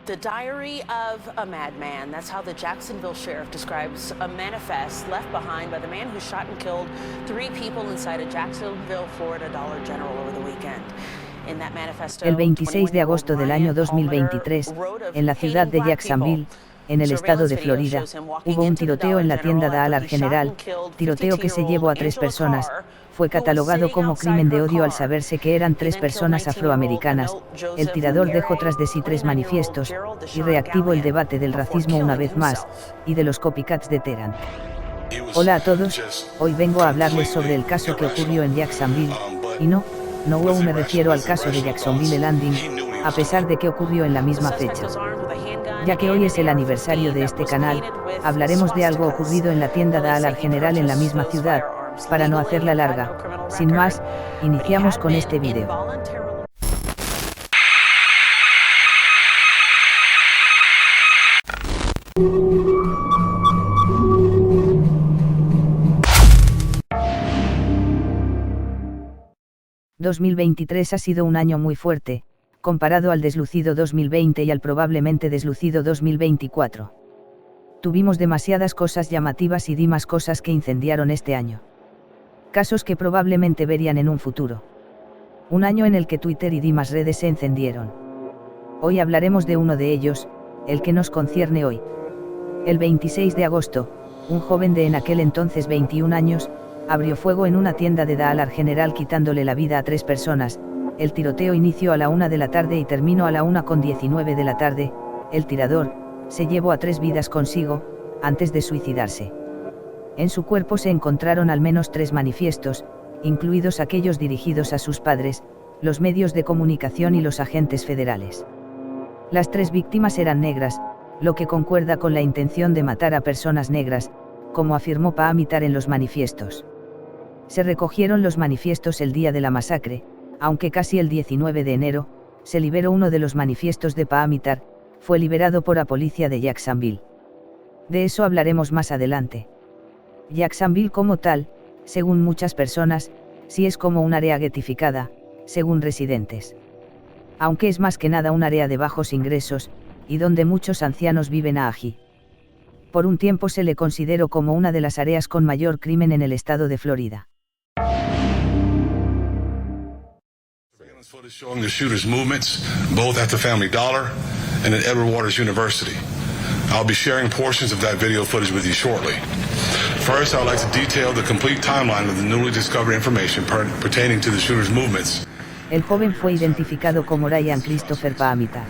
The Diary of a Madman. That's how the Jacksonville sheriff describes a manifest left behind by the man who shot and killed 3 people inside a Jacksonville, Florida Dollar General over the weekend. El 26 de agosto del año 2023, en la ciudad de Jacksonville, en el estado de Florida, hubo un tiroteo en la tienda Dollar General, tiroteo que se llevó a 3 personas. Fue catalogado como crimen de odio al saberse que eran 3 personas afroamericanas. El tirador dejó tras de sí 3 manifiestos, y reactivó el debate del racismo una vez más, y de los copycats de Tehran. Hola a todos, hoy vengo a hablarles sobre el caso que ocurrió en Jacksonville, y no me refiero al caso de Jacksonville Landing, a pesar de que ocurrió en la misma fecha. Ya que hoy es el aniversario de este canal, hablaremos de algo ocurrido en la tienda Dollar General en la misma ciudad. Para no hacerla larga, sin más, iniciamos con este video. ...2023 ha sido un año muy fuerte, comparado al deslucido 2020 y al probablemente deslucido 2024. Tuvimos demasiadas cosas llamativas y dimas cosas que incendiaron este año. Casos que probablemente verían en un futuro. Un año en el que Twitter y demás redes se encendieron. Hoy hablaremos de uno de ellos, el que nos concierne hoy. El 26 de agosto, un joven de en aquel entonces 21 años, abrió fuego en una tienda de Dollar General quitándole la vida a 3 personas. El tiroteo inició a la 1 de la tarde y terminó a la 1:19 de la tarde. El tirador se llevó a 3 vidas consigo, antes de suicidarse. En su cuerpo se encontraron al menos 3 manifiestos, incluidos aquellos dirigidos a sus padres, los medios de comunicación y los agentes federales. Las 3 víctimas eran negras, lo que concuerda con la intención de matar a personas negras, como afirmó Paamitar en los manifiestos. Se recogieron los manifiestos el día de la masacre, aunque casi el 19 de enero, se liberó uno de los manifiestos de Paamitar, fue liberado por la policía de Jacksonville. De eso hablaremos más adelante. Jacksonville como tal, según muchas personas, sí es como un área ghettificada, según residentes. Aunque es más que nada un área de bajos ingresos, y donde muchos ancianos viven allí. Por un tiempo se le consideró como una de las áreas con mayor crimen en el estado de Florida. Showing the shooter's movements, both at the Family Dollar and at Edward Waters University. I'll be sharing portions of that video footage with you shortly. First, I would like to detail the complete timeline of the newly discovered information pertaining to the shooter's movements. El joven fue identificado como Ryan Christopher Paamitar.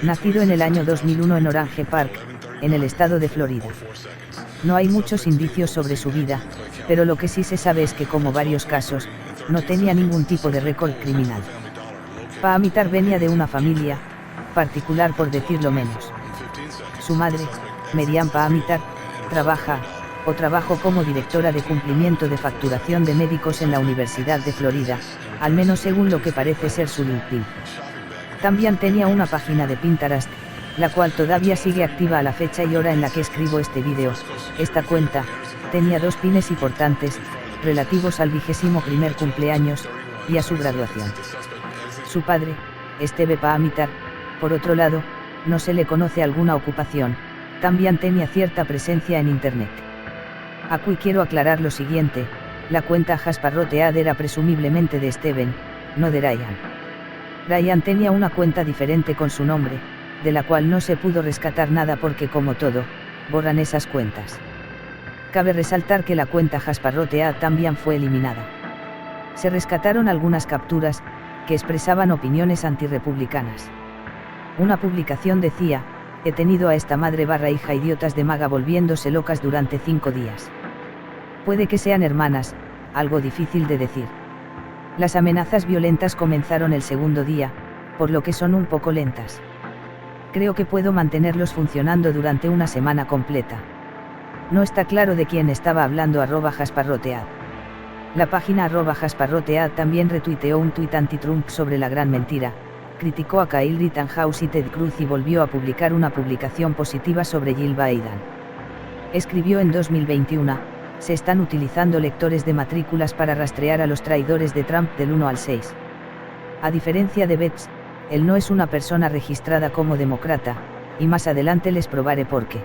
Nacido en el año 2001 en Orange Park, en el estado de Florida. No hay muchos indicios sobre su vida, pero lo que sí se sabe es que, como varios casos, no tenía ningún tipo de récord criminal. Paamitar venía de una familia particular, por decirlo menos. Su madre, Meriam Paamitar, trabajó como directora de cumplimiento de facturación de médicos en la Universidad de Florida, al menos según lo que parece ser su LinkedIn. También tenía una página de Pinterest, la cual todavía sigue activa a la fecha y hora en la que escribo este video. Esta cuenta tenía 2 pines importantes, relativos al 21º cumpleaños, y a su graduación. Su padre, Steve Paamitar, por otro lado, no se le conoce alguna ocupación, también tenía cierta presencia en Internet. Aquí quiero aclarar lo siguiente: la cuenta Hasparrotead era presumiblemente de Steven, no de Ryan. Ryan tenía una cuenta diferente con su nombre, de la cual no se pudo rescatar nada porque, como todo, borran esas cuentas. Cabe resaltar que la cuenta Hasparrotead también fue eliminada. Se rescataron algunas capturas, que expresaban opiniones antirrepublicanas. Una publicación decía: he tenido a esta madre / hija idiotas de maga volviéndose locas durante 5 días. Puede que sean hermanas, algo difícil de decir. Las amenazas violentas comenzaron el segundo día, por lo que son un poco lentas. Creo que puedo mantenerlos funcionando durante una semana completa. No está claro de quién estaba hablando @Hasparrotead. La página @Hasparrotead también retuiteó un tuit anti-Trump sobre la gran mentira, criticó a Kyle Rittenhouse y Ted Cruz y volvió a publicar una publicación positiva sobre Jill Biden. Escribió en 2021, se están utilizando lectores de matrículas para rastrear a los traidores de Trump del 1 al 6. A diferencia de Betts, él no es una persona registrada como demócrata, y más adelante les probaré por qué.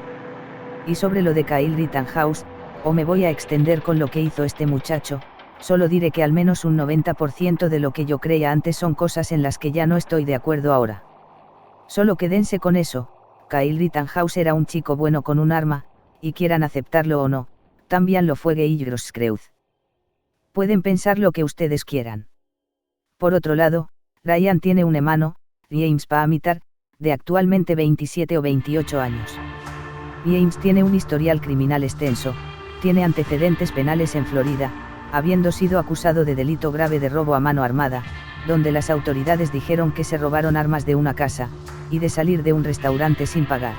Y sobre lo de Kyle Rittenhouse, o me voy a extender con lo que hizo este muchacho, solo diré que al menos un 90% de lo que yo creía antes son cosas en las que ya no estoy de acuerdo ahora. Solo quédense con eso, Kyle Rittenhouse era un chico bueno con un arma, y quieran aceptarlo o no, también lo fue Guy Grosskreutz. Pueden pensar lo que ustedes quieran. Por otro lado, Ryan tiene un hermano, James Paamitar, de actualmente 27 o 28 años. James tiene un historial criminal extenso, tiene antecedentes penales en Florida, habiendo sido acusado de delito grave de robo a mano armada, donde las autoridades dijeron que se robaron armas de una casa, y de salir de un restaurante sin pagar.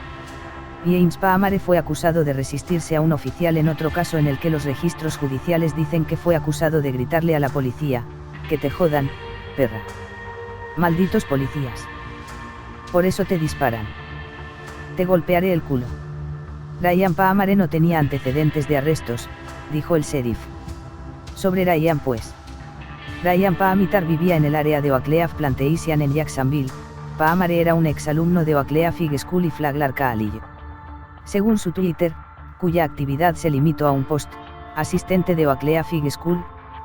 James Paamare fue acusado de resistirse a un oficial en otro caso en el que los registros judiciales dicen que fue acusado de gritarle a la policía, que te jodan, perra. Malditos policías. Por eso te disparan. Te golpearé el culo. Ryan Paamare no tenía antecedentes de arrestos, dijo el sheriff. Sobre Ryan pues. Ryan Paamitar vivía en el área de Oakleaf Plantation en Jacksonville. Paamare era un exalumno de Oakleaf High School y Flagler College. Según su Twitter, cuya actividad se limitó a un post, asistente de Oakleaf High School,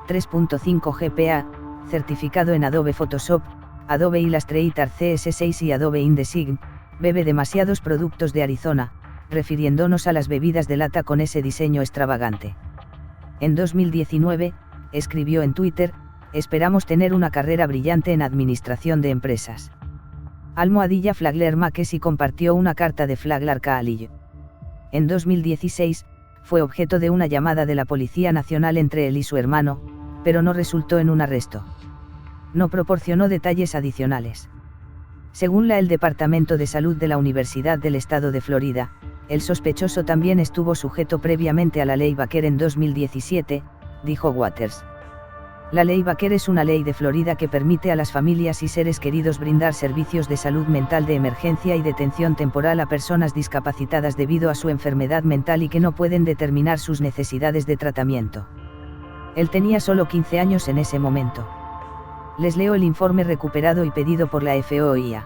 3.5 GPA, certificado en Adobe Photoshop, Adobe Illustrator CS6 y Adobe InDesign, bebe demasiados productos de Arizona, refiriéndonos a las bebidas de lata con ese diseño extravagante. En 2019, escribió en Twitter, esperamos tener una carrera brillante en administración de empresas. Almohadilla Flagler Mackesy compartió una carta de Flagler College. En 2016, fue objeto de una llamada de la Policía Nacional entre él y su hermano, pero no resultó en un arresto. No proporcionó detalles adicionales. Según el Departamento de Salud de la Universidad del Estado de Florida, el sospechoso también estuvo sujeto previamente a la Ley Baker en 2017, dijo Waters. La Ley Baker es una ley de Florida que permite a las familias y seres queridos brindar servicios de salud mental de emergencia y detención temporal a personas discapacitadas debido a su enfermedad mental y que no pueden determinar sus necesidades de tratamiento. Él tenía solo 15 años en ese momento. Les leo el informe recuperado y pedido por la FOIA.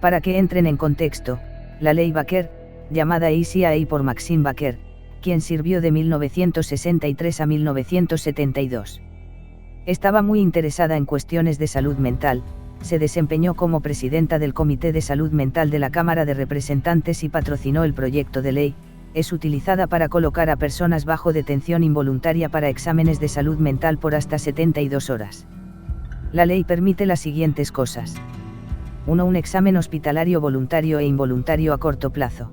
Para que entren en contexto, la Ley Baker, llamada ECA por Maxine Baker, quien sirvió de 1963 a 1972. Estaba muy interesada en cuestiones de salud mental, se desempeñó como presidenta del Comité de Salud Mental de la Cámara de Representantes y patrocinó el proyecto de ley. Es utilizada para colocar a personas bajo detención involuntaria para exámenes de salud mental por hasta 72 horas. La ley permite las siguientes cosas. 1. Un examen hospitalario voluntario e involuntario a corto plazo.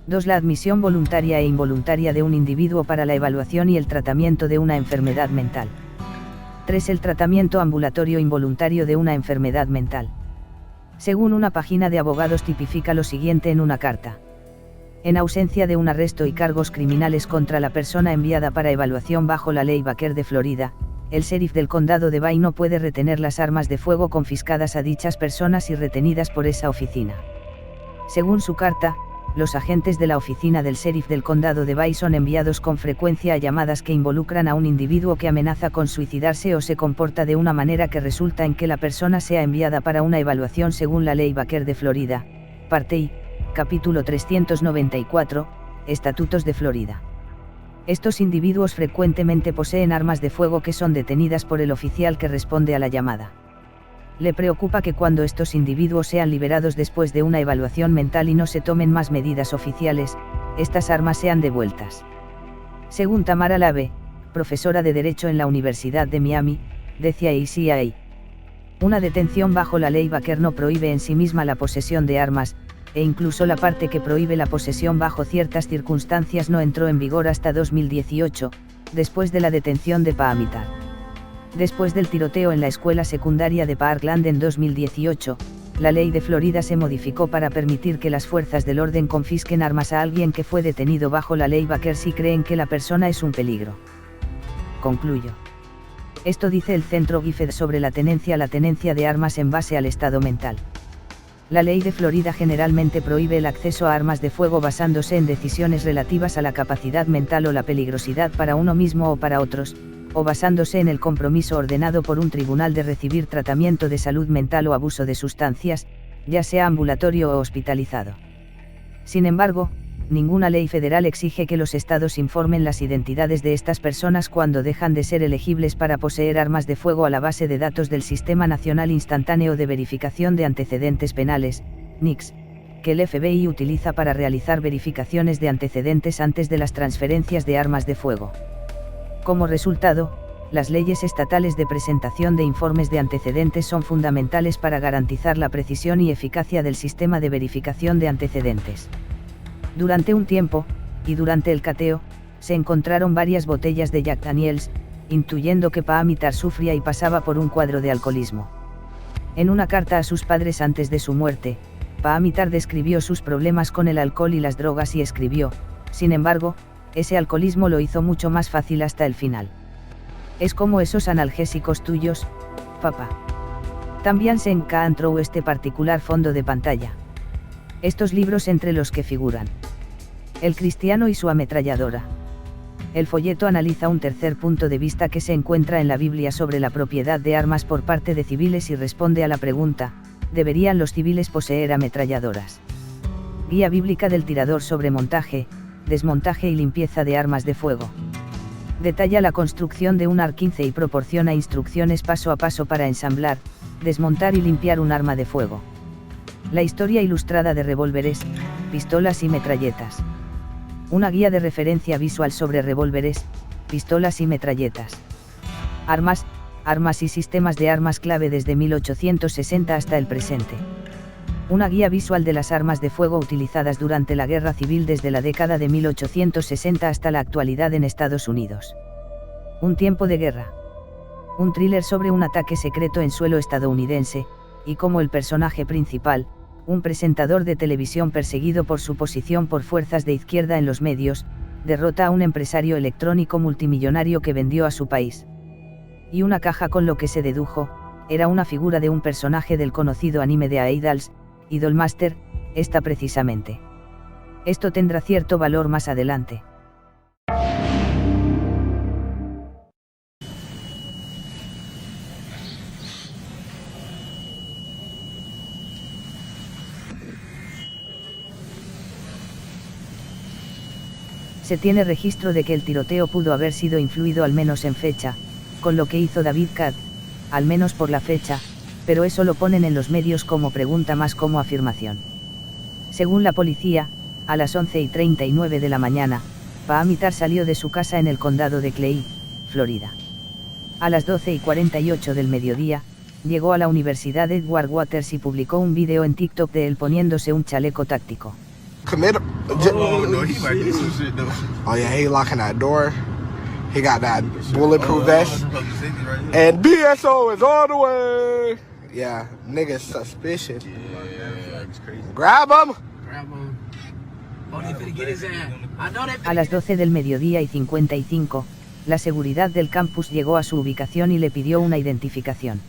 2. La admisión voluntaria e involuntaria de un individuo para la evaluación y el tratamiento de una enfermedad mental. 3. El tratamiento ambulatorio involuntario de una enfermedad mental. Según una página de abogados tipifica lo siguiente en una carta. En ausencia de un arresto y cargos criminales contra la persona enviada para evaluación bajo la Ley Baker de Florida, el sheriff del condado de Bay no puede retener las armas de fuego confiscadas a dichas personas y retenidas por esa oficina. Según su carta, los agentes de la oficina del sheriff del condado de Bay son enviados con frecuencia a llamadas que involucran a un individuo que amenaza con suicidarse o se comporta de una manera que resulta en que la persona sea enviada para una evaluación según la Ley Baker de Florida, parte I, capítulo 394, Estatutos de Florida. Estos individuos frecuentemente poseen armas de fuego que son detenidas por el oficial que responde a la llamada. Le preocupa que cuando estos individuos sean liberados después de una evaluación mental y no se tomen más medidas oficiales, estas armas sean devueltas. Según Tamara Lave, profesora de Derecho en la Universidad de Miami, decía ICIA. Una detención bajo la ley Baker no prohíbe en sí misma la posesión de armas, e incluso la parte que prohíbe la posesión bajo ciertas circunstancias no entró en vigor hasta 2018, después de la detención de Paamitar. Después del tiroteo en la escuela secundaria de Parkland en 2018, la ley de Florida se modificó para permitir que las fuerzas del orden confisquen armas a alguien que fue detenido bajo la ley Baker si creen que la persona es un peligro. Concluyo. Esto dice el Centro Gifford sobre la tenencia de armas en base al estado mental. La ley de Florida generalmente prohíbe el acceso a armas de fuego basándose en decisiones relativas a la capacidad mental o la peligrosidad para uno mismo o para otros, o basándose en el compromiso ordenado por un tribunal de recibir tratamiento de salud mental o abuso de sustancias, ya sea ambulatorio o hospitalizado. Sin embargo, ninguna ley federal exige que los estados informen las identidades de estas personas cuando dejan de ser elegibles para poseer armas de fuego a la base de datos del Sistema Nacional Instantáneo de Verificación de Antecedentes Penales, NICS, que el FBI utiliza para realizar verificaciones de antecedentes antes de las transferencias de armas de fuego. Como resultado, las leyes estatales de presentación de informes de antecedentes son fundamentales para garantizar la precisión y eficacia del sistema de verificación de antecedentes. Durante un tiempo, y durante el cateo, se encontraron varias botellas de Jack Daniels, intuyendo que Paamitar sufría y pasaba por un cuadro de alcoholismo. En una carta a sus padres antes de su muerte, Paamitar describió sus problemas con el alcohol y las drogas y escribió, sin embargo, ese alcoholismo lo hizo mucho más fácil hasta el final. Es como esos analgésicos tuyos, papá. También se encontró este particular fondo de pantalla. Estos libros entre los que figuran El cristiano y su ametralladora. El folleto analiza un tercer punto de vista que se encuentra en la Biblia sobre la propiedad de armas por parte de civiles y responde a la pregunta, ¿deberían los civiles poseer ametralladoras? Guía bíblica del tirador sobre montaje, desmontaje y limpieza de armas de fuego. Detalla la construcción de un AR-15 y proporciona instrucciones paso a paso para ensamblar, desmontar y limpiar un arma de fuego. La historia ilustrada de revólveres, pistolas y metralletas. Una guía de referencia visual sobre revólveres, pistolas y metralletas. Armas, armas y sistemas de armas clave desde 1860 hasta el presente. Una guía visual de las armas de fuego utilizadas durante la Guerra Civil desde la década de 1860 hasta la actualidad en Estados Unidos. Un tiempo de guerra. Un thriller sobre un ataque secreto en suelo estadounidense, y como el personaje principal, un presentador de televisión perseguido por su posición por fuerzas de izquierda en los medios, derrota a un empresario electrónico multimillonario que vendió a su país. Y una caja con lo que se dedujo, era una figura de un personaje del conocido anime de Idols, Idolmaster, esta precisamente. Esto tendrá cierto valor más adelante. Se tiene registro de que el tiroteo pudo haber sido influido al menos en fecha, con lo que hizo David Katz, al menos por la fecha, pero eso lo ponen en los medios como pregunta más como afirmación. Según la policía, a las 11:39 de la mañana, Paamitar salió de su casa en el condado de Clay, Florida. A las 12:48 del mediodía, llegó a la Universidad Edward Waters y publicó un video en TikTok de él poniéndose un chaleco táctico. Oh, no, he might do some shit though. Oh yeah, he locking that door. He got that bulletproof vest. And BSO is all the way. Yeah, niggas suspicious. Yeah, it's crazy. Grab him. Grab him. Oh, they finna get his ass. I know they finna. A las 12 del mediodía y 55, la seguridad del campus llegó a su ubicación y le pidió una identificación.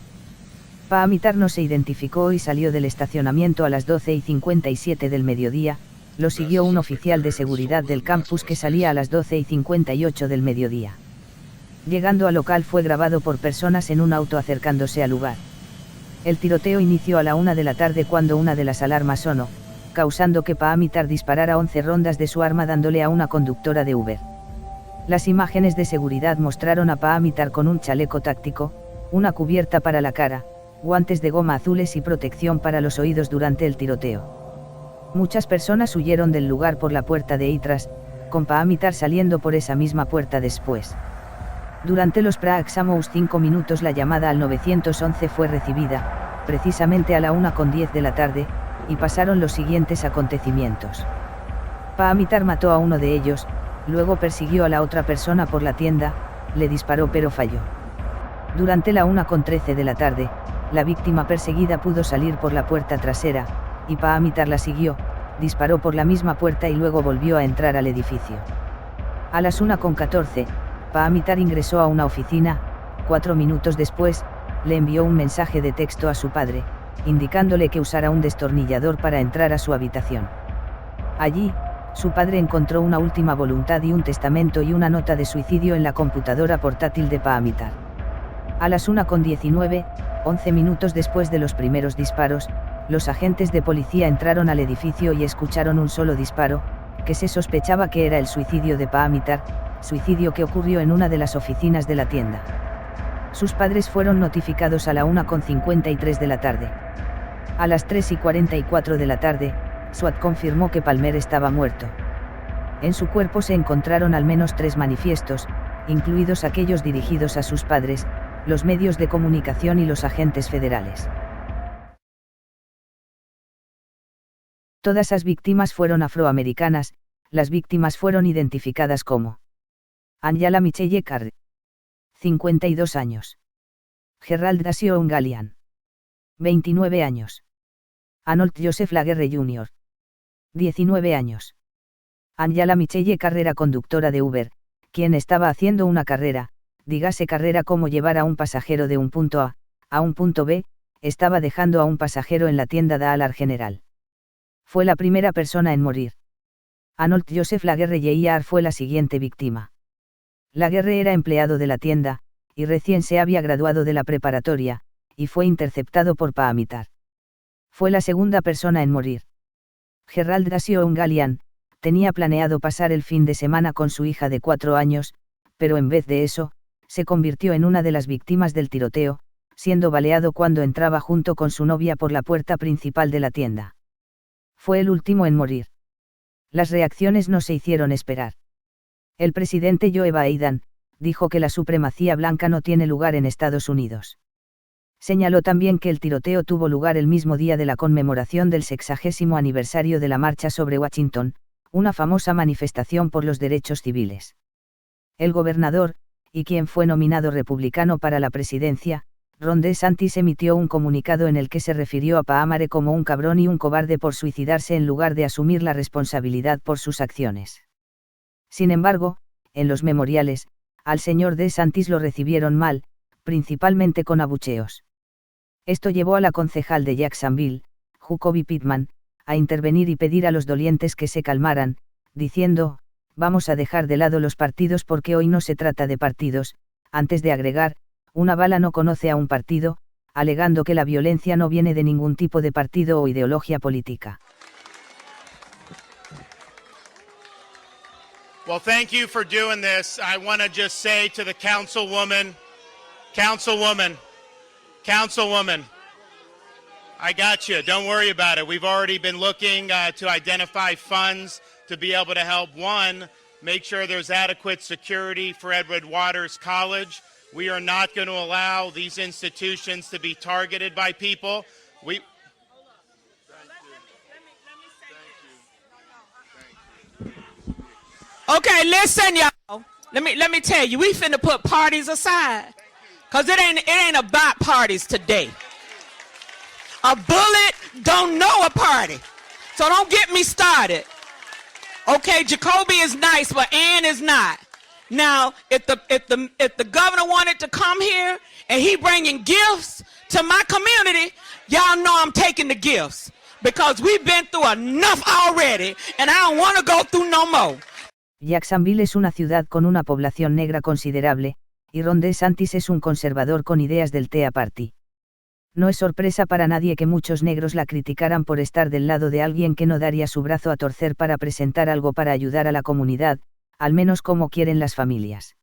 Paamitar no se identificó y salió del estacionamiento a las 12:57 del mediodía. Lo siguió un oficial de seguridad del campus que salía a las 12:58 del mediodía. Llegando al local fue grabado por personas en un auto acercándose al lugar. El tiroteo inició a la 1 de la tarde cuando una de las alarmas sonó, causando que Paamitar disparara 11 rondas de su arma dándole a una conductora de Uber. Las imágenes de seguridad mostraron a Paamitar con un chaleco táctico, una cubierta para la cara, guantes de goma azules y protección para los oídos durante el tiroteo. Muchas personas huyeron del lugar por la puerta de atrás, con Paamitar saliendo por esa misma puerta después. Durante los próximos 5 minutos la llamada al 911 fue recibida, precisamente a la 1:10 de la tarde, y pasaron los siguientes acontecimientos. Paamitar mató a uno de ellos, luego persiguió a la otra persona por la tienda, le disparó pero falló. Durante la 1:13 de la tarde, la víctima perseguida pudo salir por la puerta trasera, y Paamitar la siguió, disparó por la misma puerta y luego volvió a entrar al edificio. A las 1:14, Paamitar ingresó a una oficina. 4 minutos después, le envió un mensaje de texto a su padre, indicándole que usara un destornillador para entrar a su habitación. Allí, su padre encontró una última voluntad y un testamento y una nota de suicidio en la computadora portátil de Paamitar. A las 1:19, 11 minutos después de los primeros disparos, los agentes de policía entraron al edificio y escucharon un solo disparo, que se sospechaba que era el suicidio de Paamitar, suicidio que ocurrió en una de las oficinas de la tienda. Sus padres fueron notificados a la 1:53 de la tarde. A las 3:44 de la tarde, SWAT confirmó que Palmer estaba muerto. En su cuerpo se encontraron al menos 3 manifiestos, incluidos aquellos dirigidos a sus padres, los medios de comunicación y los agentes federales. Todas las víctimas fueron afroamericanas. Las víctimas fueron identificadas como Angela Michelle Carr, 52 años. Gerald Dasio Ungalian, 29 años. Arnold Joseph Laguerre Jr., 19 años. Angela Michelle Carr era conductora de Uber, quien estaba haciendo una carrera, dígase carrera como llevar a un pasajero de un punto a un punto B, estaba dejando a un pasajero en la tienda Dollar General. Fue la primera persona en morir. Arnold Joseph Laguerre Jr. fue la siguiente víctima. Laguerre era empleado de la tienda, y recién se había graduado de la preparatoria, y fue interceptado por Paamitar. Fue la segunda persona en morir. Gerald Dasio Ungalian tenía planeado pasar el fin de semana con su hija de 4 años, pero en vez de eso, se convirtió en una de las víctimas del tiroteo, siendo baleado cuando entraba junto con su novia por la puerta principal de la tienda. Fue el último en morir. Las reacciones no se hicieron esperar. El presidente Joe Biden dijo que la supremacía blanca no tiene lugar en Estados Unidos. Señaló también que el tiroteo tuvo lugar el mismo día de la conmemoración del 60º aniversario de la Marcha sobre Washington, una famosa manifestación por los derechos civiles. El gobernador, y quien fue nominado republicano para la presidencia, Ron DeSantis emitió un comunicado en el que se refirió a Paamare como un cabrón y un cobarde por suicidarse en lugar de asumir la responsabilidad por sus acciones. Sin embargo, en los memoriales, al señor DeSantis lo recibieron mal, principalmente con abucheos. Esto llevó a la concejal de Jacksonville, Jacoby Pittman, a intervenir y pedir a los dolientes que se calmaran, diciendo, vamos a dejar de lado los partidos porque hoy no se trata de partidos, antes de agregar, una bala no conoce a un partido, alegando que la violencia no viene de ningún tipo de partido o ideología política. Well, thank you for doing this. I want to just say to the councilwoman, I got you. Don't worry about it. We've already been looking to identify funds to be able to help, one, make sure there's adequate security for Edward Waters College. We are not going to allow these institutions to be targeted by people. Okay, listen, y'all. Let me tell you, we finna put parties aside. Cause it ain't about parties today. A bullet don't know a party. So don't get me started. Okay, Jacoby is nice, but Ann is not. Now, if the governor wanted to come here and he bringing gifts to my community, y'all know I'm taking the gifts because we've been through enough already and I don't want to go through no more. Jacksonville es una ciudad con una población negra considerable, y Ron DeSantis es un conservador con ideas del Tea Party. No es sorpresa para nadie que muchos negros la criticaran por estar del lado de alguien que no daría su brazo a torcer para presentar algo para ayudar a la comunidad, al menos como quieren las familias.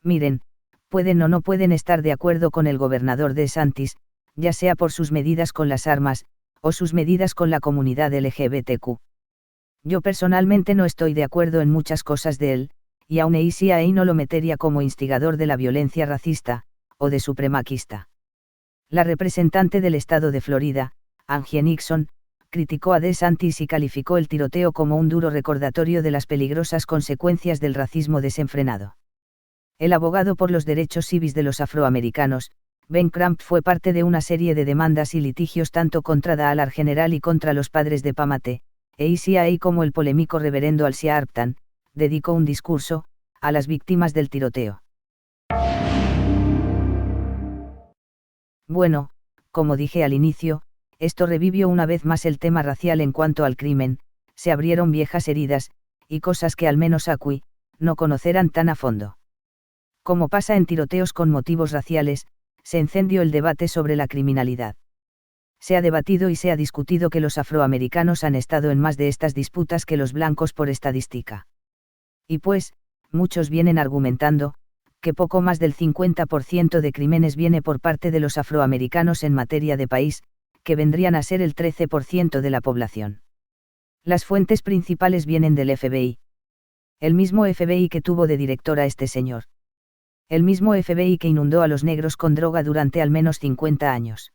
Miren, pueden o no pueden estar de acuerdo con el gobernador DeSantis, ya sea por sus medidas con las armas, o sus medidas con la comunidad LGBTQ. Yo personalmente no estoy de acuerdo en muchas cosas de él, y aún ACA no lo metería como instigador de la violencia racista, o de supremaquista. La representante del estado de Florida, Angie Nixon, criticó a DeSantis y calificó el tiroteo como un duro recordatorio de las peligrosas consecuencias del racismo desenfrenado. El abogado por los derechos civis de los afroamericanos, Ben Crump, fue parte de una serie de demandas y litigios tanto contra Dallas General y contra los padres de Pamate, ACA, como el polémico reverendo Al Sharpton, dedicó un discurso a las víctimas del tiroteo. Bueno, como dije al inicio, esto revivió una vez más el tema racial en cuanto al crimen, se abrieron viejas heridas, y cosas que al menos Acui no conocerán tan a fondo. Como pasa en tiroteos con motivos raciales, se encendió el debate sobre la criminalidad. Se ha debatido y se ha discutido que los afroamericanos han estado en más de estas disputas que los blancos por estadística. Y pues, muchos vienen argumentando que poco más del 50% de crímenes viene por parte de los afroamericanos en materia de país, que vendrían a ser el 13% de la población. Las fuentes principales vienen del FBI. El mismo FBI que tuvo de director a este señor. El mismo FBI que inundó a los negros con droga durante al menos 50 años.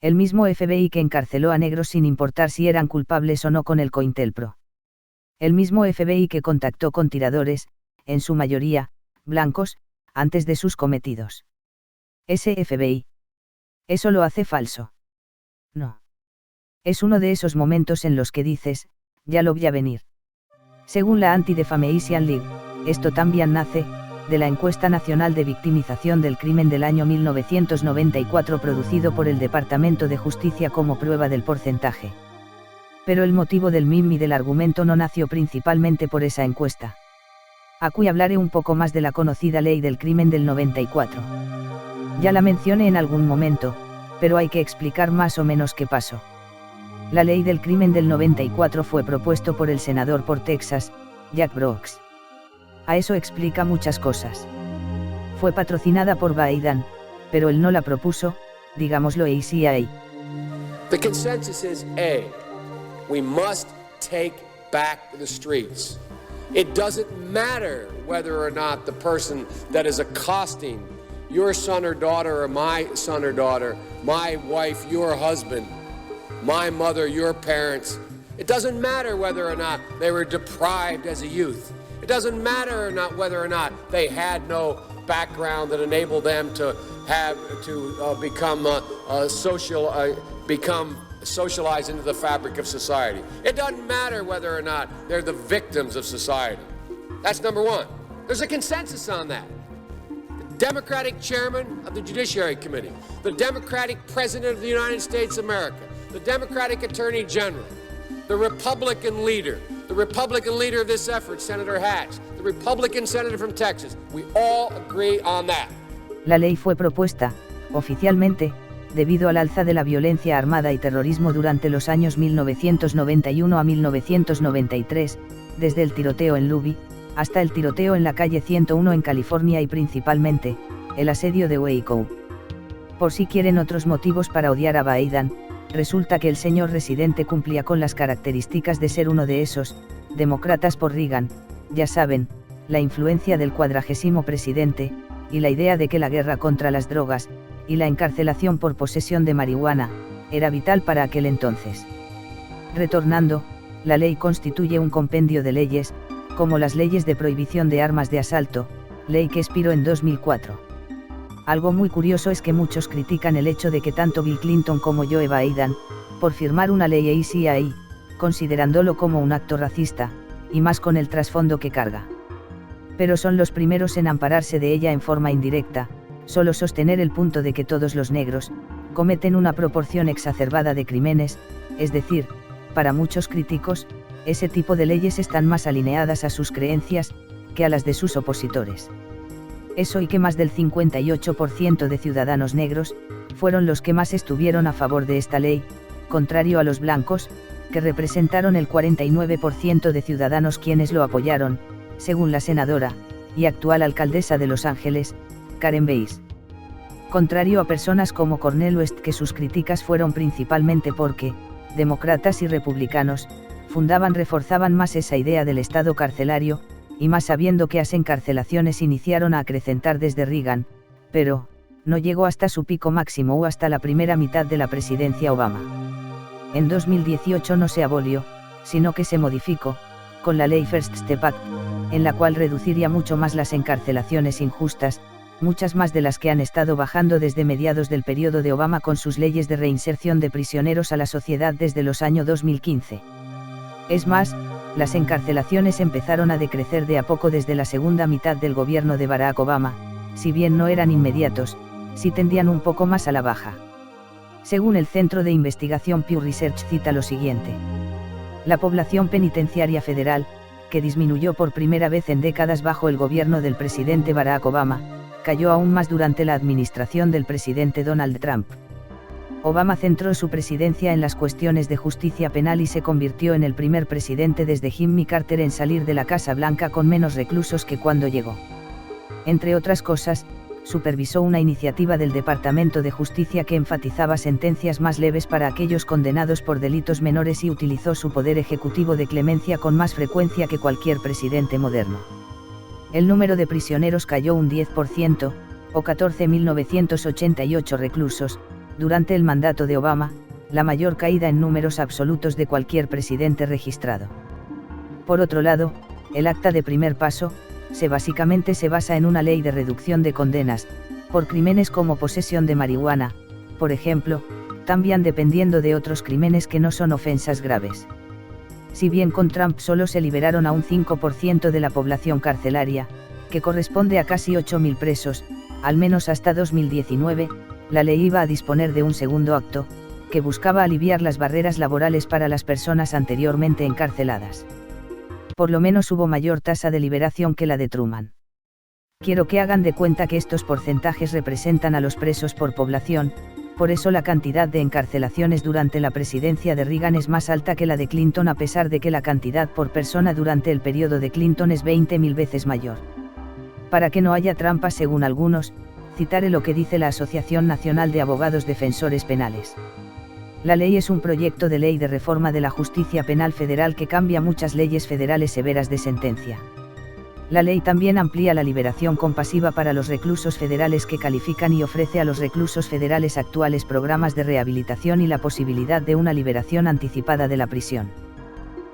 El mismo FBI que encarceló a negros sin importar si eran culpables o no con el COINTELPRO. El mismo FBI que contactó con tiradores, en su mayoría, blancos, antes de sus cometidos. Ese FBI. ¿Eso lo hace falso? No. Es uno de esos momentos en los que dices, ya lo vi a venir. Según la Anti-Defamation League, esto también nace de la encuesta nacional de victimización del crimen del año 1994 producido por el Departamento de Justicia como prueba del porcentaje. Pero el motivo del meme y del argumento no nació principalmente por esa encuesta. Aquí hablaré un poco más de la conocida ley del crimen del 94. Ya la mencioné en algún momento, pero hay que explicar más o menos qué pasó. La ley del crimen del 94 fue propuesto por el senador por Texas, Jack Brooks. A eso explica muchas cosas. Fue patrocinada por Biden, pero él no la propuso, digámoslo ACA. The consensus is A. We must take back the streets. It doesn't matter whether or not the person that is accosting your son or daughter or my son or daughter, my wife, your husband, my mother, your parents. It doesn't matter whether or not they were deprived as a youth. It doesn't matter whether or not they had no background that enabled them to become socialized into the fabric of society. It doesn't matter whether or not they're the victims of society. That's number one. There's a consensus on that. The Democratic chairman of the Judiciary Committee, the Democratic President of the United States of America, the Democratic Attorney General, the Republican leader of this effort, Senator Hatch, the Republican senator from Texas, we all agree on that. La ley fue propuesta, oficialmente, debido al alza de la violencia armada y terrorismo durante los años 1991 a 1993, desde el tiroteo en Louisville, hasta el tiroteo en la calle 101 en California y principalmente, el asedio de Waco. Por si quieren otros motivos para odiar a Biden, resulta que el señor residente cumplía con las características de ser uno de esos, demócratas por Reagan, ya saben, la influencia del 40º presidente, y la idea de que la guerra contra las drogas, y la encarcelación por posesión de marihuana, era vital para aquel entonces. Retornando, la ley constituye un compendio de leyes, como las leyes de prohibición de armas de asalto, ley que expiró en 2004. Algo muy curioso es que muchos critican el hecho de que tanto Bill Clinton como Joe Biden, por firmar una ley ACA, considerándolo como un acto racista, y más con el trasfondo que carga. Pero son los primeros en ampararse de ella en forma indirecta, solo sostener el punto de que todos los negros cometen una proporción exacerbada de crímenes, es decir, para muchos críticos, ese tipo de leyes están más alineadas a sus creencias que a las de sus opositores. Eso y que más del 58% de ciudadanos negros fueron los que más estuvieron a favor de esta ley, contrario a los blancos, que representaron el 49% de ciudadanos quienes lo apoyaron, según la senadora y actual alcaldesa de Los Ángeles, Karen Bass. Contrario a personas como Cornel West, que sus críticas fueron principalmente porque demócratas y republicanos reforzaban más esa idea del Estado carcelario, y más sabiendo que las encarcelaciones iniciaron a acrecentar desde Reagan, pero no llegó hasta su pico máximo o hasta la primera mitad de la presidencia Obama. En 2018 no se abolió, sino que se modificó, con la ley First Step Act, en la cual reduciría mucho más las encarcelaciones injustas, muchas más de las que han estado bajando desde mediados del periodo de Obama con sus leyes de reinserción de prisioneros a la sociedad desde los años 2015. Es más, las encarcelaciones empezaron a decrecer de a poco desde la segunda mitad del gobierno de Barack Obama, si bien no eran inmediatos, sí tendían un poco más a la baja. Según el Centro de Investigación Pew Research cita lo siguiente. La población penitenciaria federal, que disminuyó por primera vez en décadas bajo el gobierno del presidente Barack Obama, cayó aún más durante la administración del presidente Donald Trump. Obama centró su presidencia en las cuestiones de justicia penal y se convirtió en el primer presidente desde Jimmy Carter en salir de la Casa Blanca con menos reclusos que cuando llegó. Entre otras cosas, supervisó una iniciativa del Departamento de Justicia que enfatizaba sentencias más leves para aquellos condenados por delitos menores y utilizó su poder ejecutivo de clemencia con más frecuencia que cualquier presidente moderno. El número de prisioneros cayó un 10%, o 14.988 reclusos, durante el mandato de Obama, la mayor caída en números absolutos de cualquier presidente registrado. Por otro lado, el acta de primer paso, básicamente se basa en una ley de reducción de condenas, por crímenes como posesión de marihuana, por ejemplo, también dependiendo de otros crímenes que no son ofensas graves. Si bien con Trump solo se liberaron a un 5% de la población carcelaria, que corresponde a casi 8.000 presos, al menos hasta 2019, la ley iba a disponer de un segundo acto, que buscaba aliviar las barreras laborales para las personas anteriormente encarceladas. Por lo menos hubo mayor tasa de liberación que la de Truman. Quiero que hagan de cuenta que estos porcentajes representan a los presos por población, por eso la cantidad de encarcelaciones durante la presidencia de Reagan es más alta que la de Clinton a pesar de que la cantidad por persona durante el periodo de Clinton es 20.000 veces mayor. Para que no haya trampas según algunos, citaré lo que dice la Asociación Nacional de Abogados Defensores Penales. La ley es un proyecto de ley de reforma de la justicia penal federal que cambia muchas leyes federales severas de sentencia. La ley también amplía la liberación compasiva para los reclusos federales que califican y ofrece a los reclusos federales actuales programas de rehabilitación y la posibilidad de una liberación anticipada de la prisión.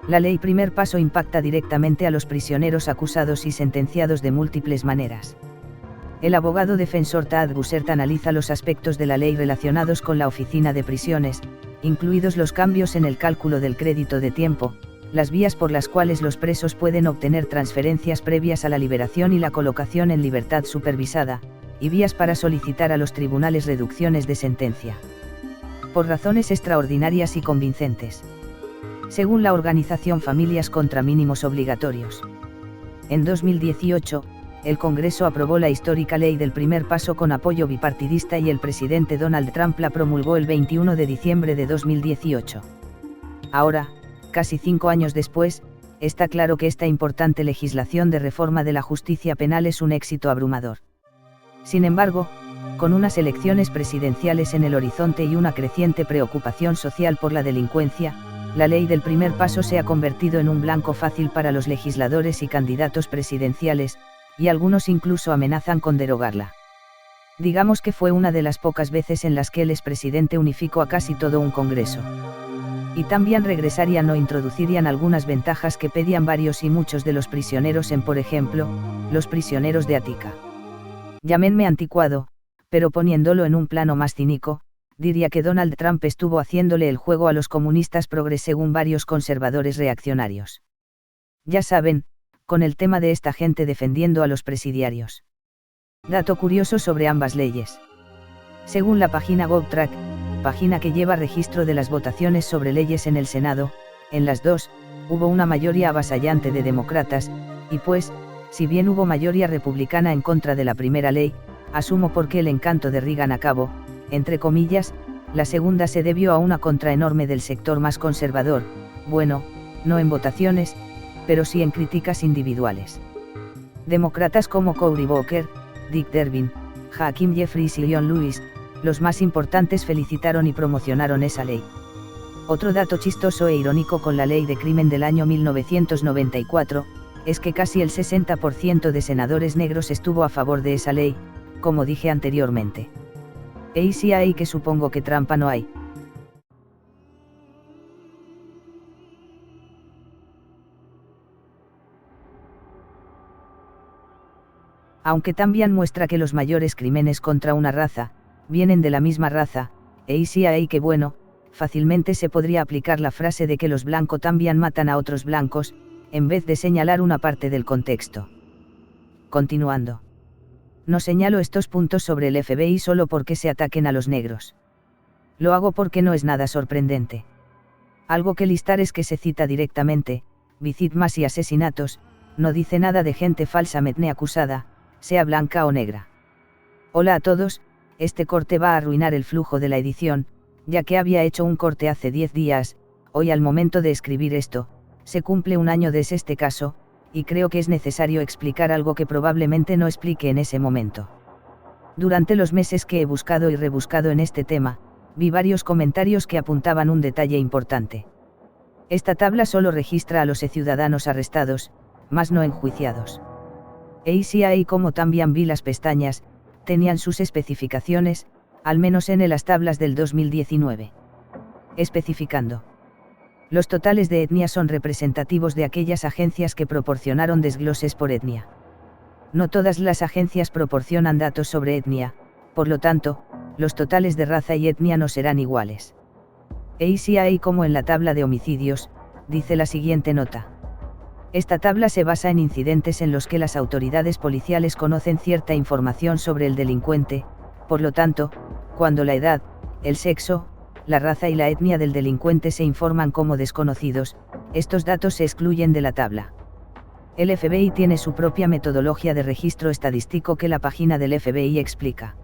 La ley primer paso impacta directamente a los prisioneros acusados y sentenciados de múltiples maneras. El abogado defensor Tad Bussert analiza los aspectos de la ley relacionados con la oficina de prisiones, incluidos los cambios en el cálculo del crédito de tiempo, las vías por las cuales los presos pueden obtener transferencias previas a la liberación y la colocación en libertad supervisada, y vías para solicitar a los tribunales reducciones de sentencia. Por razones extraordinarias y convincentes. Según la organización Familias contra Mínimos Obligatorios. En 2018, el Congreso aprobó la histórica ley del primer paso con apoyo bipartidista y el presidente Donald Trump la promulgó el 21 de diciembre de 2018. Ahora, casi 5 años después, está claro que esta importante legislación de reforma de la justicia penal es un éxito abrumador. Sin embargo, con unas elecciones presidenciales en el horizonte y una creciente preocupación social por la delincuencia, la ley del primer paso se ha convertido en un blanco fácil para los legisladores y candidatos presidenciales, y algunos incluso amenazan con derogarla. Digamos que fue una de las pocas veces en las que el expresidente unificó a casi todo un Congreso. Y también regresarían o introducirían algunas ventajas que pedían varios y muchos de los prisioneros por ejemplo, los prisioneros de Ática. Llámenme anticuado, pero poniéndolo en un plano más cínico, diría que Donald Trump estuvo haciéndole el juego a los comunistas progres según varios conservadores reaccionarios. Ya saben, con el tema de esta gente defendiendo a los presidiarios. Dato curioso sobre ambas leyes. Según la página GovTrack, página que lleva registro de las votaciones sobre leyes en el Senado, en las dos, hubo una mayoría avasallante de demócratas, y pues, si bien hubo mayoría republicana en contra de la primera ley, asumo porque el encanto de Reagan acabó, entre comillas, la segunda se debió a una contra enorme del sector más conservador, bueno, no en votaciones, pero sí en críticas individuales. Demócratas como Cory Booker, Dick Durbin, Hakeem Jeffries y John Lewis, los más importantes felicitaron y promocionaron esa ley. Otro dato chistoso e irónico con la ley de crimen del año 1994, es que casi el 60% de senadores negros estuvo a favor de esa ley, como dije anteriormente. Y si hay, que supongo que trampa no hay. Aunque también muestra que los mayores crímenes contra una raza, vienen de la misma raza, y si hay, que bueno, fácilmente se podría aplicar la frase de que los blancos también matan a otros blancos, en vez de señalar una parte del contexto. Continuando. No señalo estos puntos sobre el FBI solo porque se ataquen a los negros. Lo hago porque no es nada sorprendente. Algo que listar es que se cita directamente, víctimas y asesinatos, no dice nada de gente falsamente acusada, sea blanca o negra. Hola a todos, este corte va a arruinar el flujo de la edición, ya que había hecho un corte hace 10 días, hoy al momento de escribir esto, se cumple un año desde este caso, y creo que es necesario explicar algo que probablemente no explique en ese momento. Durante los meses que he buscado y rebuscado en este tema, vi varios comentarios que apuntaban un detalle importante. Esta tabla solo registra a los ciudadanos arrestados, más no enjuiciados. Y como también vi las pestañas, tenían sus especificaciones, al menos en las tablas del 2019. Especificando. Los totales de etnia son representativos de aquellas agencias que proporcionaron desgloses por etnia. No todas las agencias proporcionan datos sobre etnia, por lo tanto, los totales de raza y etnia no serán iguales. Y como en la tabla de homicidios, dice la siguiente nota. Esta tabla se basa en incidentes en los que las autoridades policiales conocen cierta información sobre el delincuente, por lo tanto, cuando la edad, el sexo, la raza y la etnia del delincuente se informan como desconocidos, estos datos se excluyen de la tabla. El FBI tiene su propia metodología de registro estadístico que la página del FBI explica.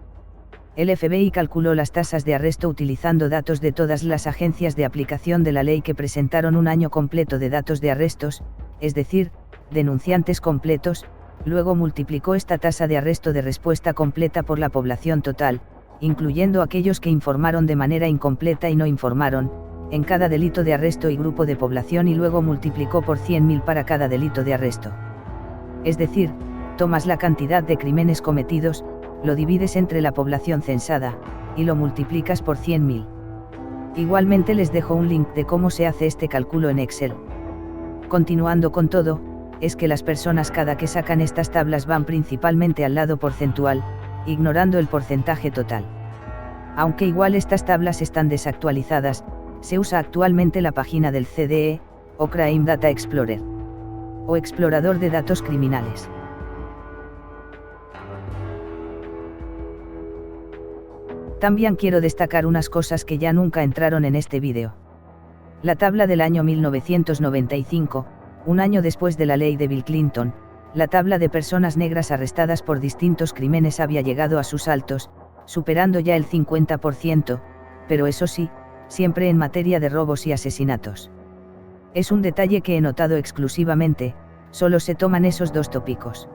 El FBI calculó las tasas de arresto utilizando datos de todas las agencias de aplicación de la ley que presentaron un año completo de datos de arrestos, es decir, denunciantes completos, luego multiplicó esta tasa de arresto de respuesta completa por la población total, incluyendo aquellos que informaron de manera incompleta y no informaron, en cada delito de arresto y grupo de población y luego multiplicó por 100.000 para cada delito de arresto. Es decir, tomas la cantidad de crímenes cometidos, lo divides entre la población censada, y lo multiplicas por 100.000. Igualmente les dejo un link de cómo se hace este cálculo en Excel. Continuando con todo, es que las personas cada que sacan estas tablas van principalmente al lado porcentual, ignorando el porcentaje total. Aunque igual estas tablas están desactualizadas, se usa actualmente la página del CDE, o Crime Data Explorer, o explorador de datos criminales. También quiero destacar unas cosas que ya nunca entraron en este vídeo. La tabla del año 1995, un año después de la ley de Bill Clinton, la tabla de personas negras arrestadas por distintos crímenes había llegado a sus altos, superando ya el 50%, pero eso sí, siempre en materia de robos y asesinatos. Es un detalle que he notado exclusivamente, solo se toman esos dos tópicos.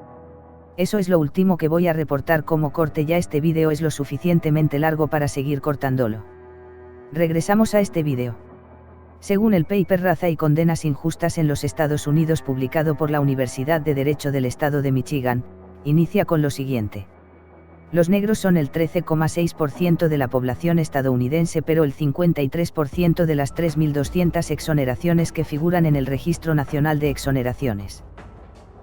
Eso es lo último que voy a reportar como corte, ya este vídeo es lo suficientemente largo para seguir cortándolo. Regresamos a este vídeo. Según el paper Raza y condenas injustas en los Estados Unidos publicado por la Universidad de Derecho del Estado de Michigan, inicia con lo siguiente. Los negros son el 13,6% de la población estadounidense, pero el 53% de las 3.200 exoneraciones que figuran en el Registro Nacional de Exoneraciones.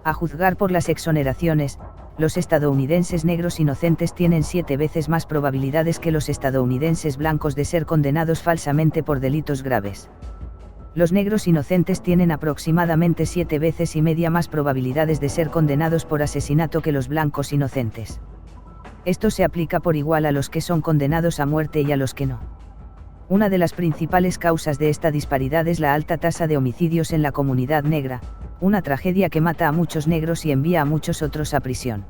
A juzgar por las exoneraciones, los estadounidenses negros inocentes tienen 7 veces más probabilidades que los estadounidenses blancos de ser condenados falsamente por delitos graves. Los negros inocentes tienen aproximadamente 7 veces y media más probabilidades de ser condenados por asesinato que los blancos inocentes. Esto se aplica por igual a los que son condenados a muerte y a los que no. Una de las principales causas de esta disparidad es la alta tasa de homicidios en la comunidad negra, una tragedia que mata a muchos negros y envía a muchos otros a prisión.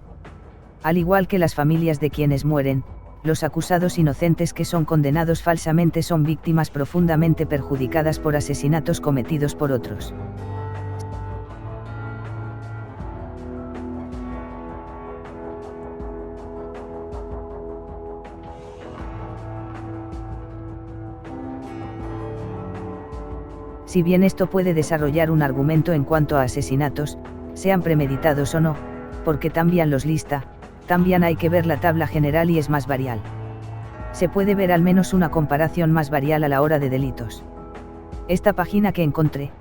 Al igual que las familias de quienes mueren, los acusados inocentes que son condenados falsamente son víctimas profundamente perjudicadas por asesinatos cometidos por otros. Si bien esto puede desarrollar un argumento en cuanto a asesinatos, sean premeditados o no, porque también los lista, también hay que ver la tabla general y es más varial. Se puede ver al menos una comparación más varial a la hora de delitos. Esta página que encontré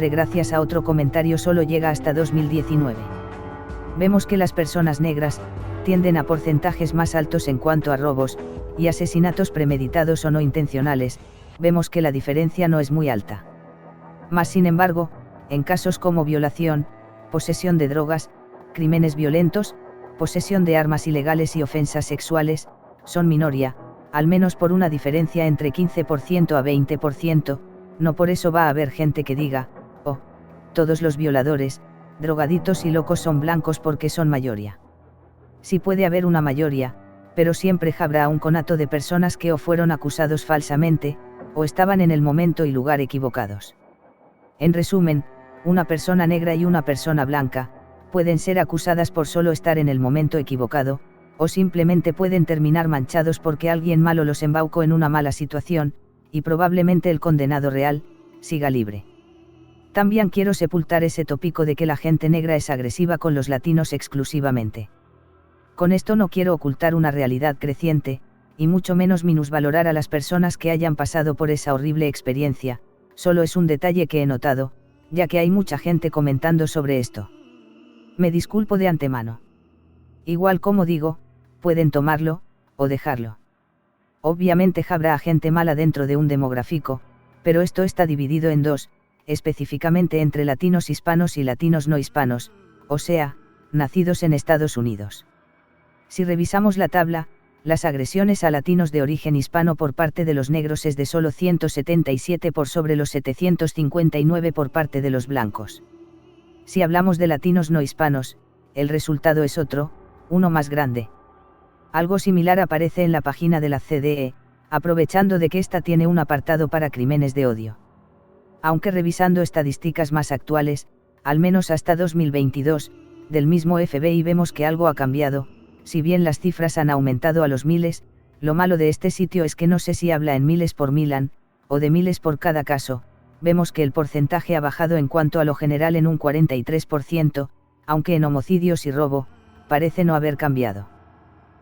gracias a otro comentario solo llega hasta 2019. Vemos que las personas negras tienden a porcentajes más altos en cuanto a robos y asesinatos premeditados o no intencionales, vemos que la diferencia no es muy alta. Más sin embargo, en casos como violación, posesión de drogas, crímenes violentos, posesión de armas ilegales y ofensas sexuales, son minoría, al menos por una diferencia entre 15% a 20%, no por eso va a haber gente que diga, oh, todos los violadores, drogaditos y locos son blancos porque son mayoría. Sí puede haber una mayoría, pero siempre habrá un conato de personas que o fueron acusados falsamente, o estaban en el momento y lugar equivocados. En resumen, una persona negra y una persona blanca, pueden ser acusadas por solo estar en el momento equivocado, o simplemente pueden terminar manchados porque alguien malo los embaucó en una mala situación, y probablemente el condenado real siga libre. También quiero sepultar ese tópico de que la gente negra es agresiva con los latinos exclusivamente. Con esto no quiero ocultar una realidad creciente, y mucho menos minusvalorar a las personas que hayan pasado por esa horrible experiencia, solo es un detalle que he notado, ya que hay mucha gente comentando sobre esto. Me disculpo de antemano. Igual como digo, pueden tomarlo, o dejarlo. Obviamente habrá gente mala dentro de un demográfico, pero esto está dividido en dos, específicamente entre latinos hispanos y latinos no hispanos, o sea, nacidos en Estados Unidos. Si revisamos la tabla, las agresiones a latinos de origen hispano por parte de los negros es de solo 177 por sobre los 759 por parte de los blancos. Si hablamos de latinos no hispanos, el resultado es otro, uno más grande. Algo similar aparece en la página de la CDE, aprovechando de que esta tiene un apartado para crímenes de odio. Aunque revisando estadísticas más actuales, al menos hasta 2022, del mismo FBI vemos que algo ha cambiado, si bien las cifras han aumentado a los miles, lo malo de este sitio es que no sé si habla en miles por Milan, o de miles por cada caso, vemos que el porcentaje ha bajado en cuanto a lo general en un 43%, aunque en homicidios y robo, parece no haber cambiado.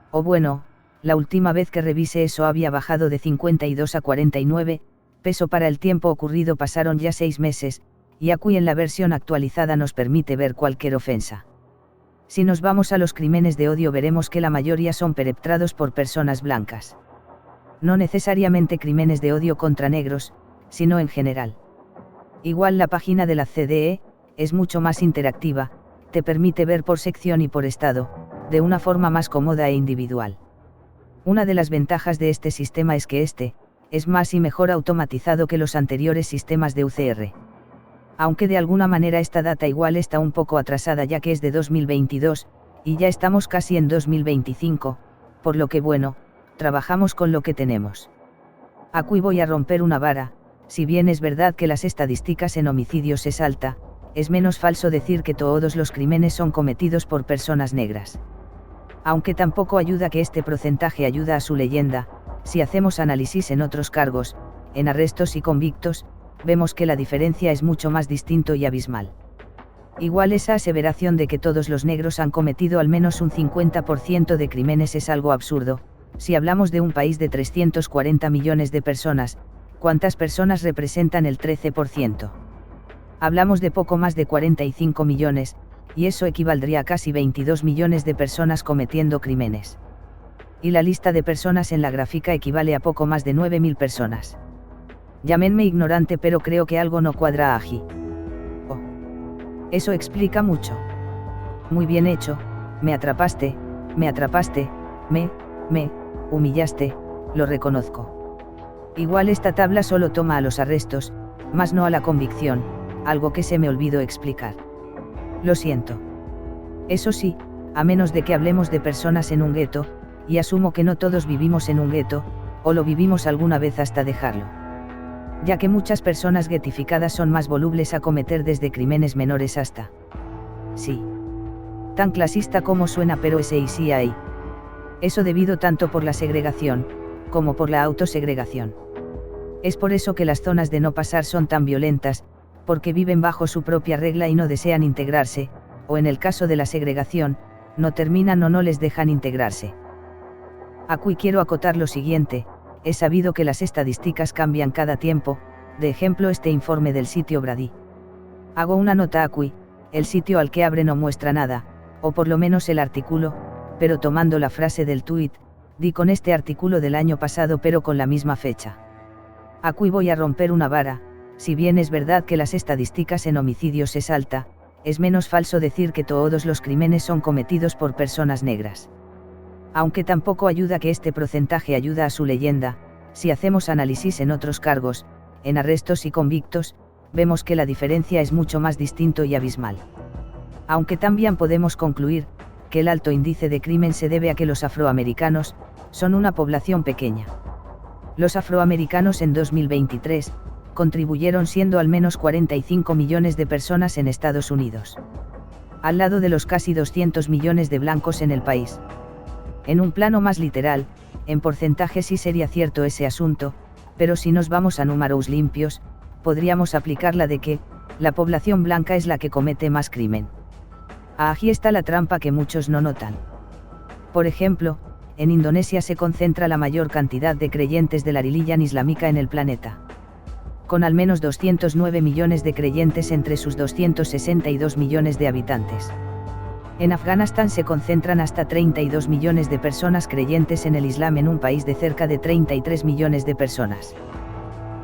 O bueno, la última vez que revisé eso había bajado de 52 a 49, peso para el tiempo ocurrido pasaron ya 6 meses, y aquí en la versión actualizada nos permite ver cualquier ofensa. Si nos vamos a los crímenes de odio veremos que la mayoría son perpetrados por personas blancas. No necesariamente crímenes de odio contra negros, sino en general. Igual la página de la CDE, es mucho más interactiva, te permite ver por sección y por estado, de una forma más cómoda e individual. Una de las ventajas de este sistema es que es más y mejor automatizado que los anteriores sistemas de UCR. Aunque de alguna manera esta data igual está un poco atrasada ya que es de 2022, y ya estamos casi en 2025, por lo que bueno, trabajamos con lo que tenemos. Aquí voy a romper una vara, si bien es verdad que las estadísticas en homicidios es alta, es menos falso decir que todos los crímenes son cometidos por personas negras. Aunque tampoco ayuda que este porcentaje ayuda a su leyenda, si hacemos análisis en otros cargos, en arrestos y convictos, vemos que la diferencia es mucho más distinto y abismal. Igual esa aseveración de que todos los negros han cometido al menos un 50% de crímenes es algo absurdo, si hablamos de un país de 340 millones de personas, ¿cuántas personas representan el 13%? Hablamos de poco más de 45 millones, y eso equivaldría a casi 22 millones de personas cometiendo crímenes. Y la lista de personas en la gráfica equivale a poco más de 9.000 personas. Llámenme ignorante pero creo que algo no cuadra aquí. Oh. Eso explica mucho. Muy bien hecho, me atrapaste, me humillaste, lo reconozco. Igual esta tabla solo toma a los arrestos, más no a la convicción, algo que se me olvidó explicar. Lo siento. Eso sí, a menos de que hablemos de personas en un gueto, y asumo que no todos vivimos en un gueto, o lo vivimos alguna vez hasta dejarlo. Ya que muchas personas guetificadas son más volubles a cometer desde crímenes menores hasta... Sí. Tan clasista como suena pero ese y sí hay. Eso debido tanto por la segregación, como por la autosegregación. Es por eso que las zonas de no pasar son tan violentas, porque viven bajo su propia regla y no desean integrarse, o en el caso de la segregación, no terminan o no les dejan integrarse. Aquí quiero acotar lo siguiente: es sabido que las estadísticas cambian cada tiempo, de ejemplo este informe del sitio Brady. Hago una nota aquí, el sitio al que abre no muestra nada, o por lo menos el artículo, pero tomando la frase del tuit, di con este artículo del año pasado pero con la misma fecha. Aquí voy a romper una vara: si bien es verdad que las estadísticas en homicidios es alta, es menos falso decir que todos los crímenes son cometidos por personas negras. Aunque tampoco ayuda que este porcentaje ayuda a su leyenda, si hacemos análisis en otros cargos, en arrestos y convictos, vemos que la diferencia es mucho más distinto y abismal. Aunque también podemos concluir que el alto índice de crimen se debe a que los afroamericanos son una población pequeña. Los afroamericanos en 2023 contribuyeron siendo al menos 45 millones de personas en Estados Unidos, al lado de los casi 200 millones de blancos en el país. En un plano más literal, en porcentaje sí sería cierto ese asunto, pero si nos vamos a números limpios, podríamos aplicar la de que la población blanca es la que comete más crimen. Aquí está la trampa que muchos no notan. Por ejemplo, en Indonesia se concentra la mayor cantidad de creyentes de la religión islámica en el planeta, con al menos 209 millones de creyentes entre sus 262 millones de habitantes. En Afganistán se concentran hasta 32 millones de personas creyentes en el Islam en un país de cerca de 33 millones de personas.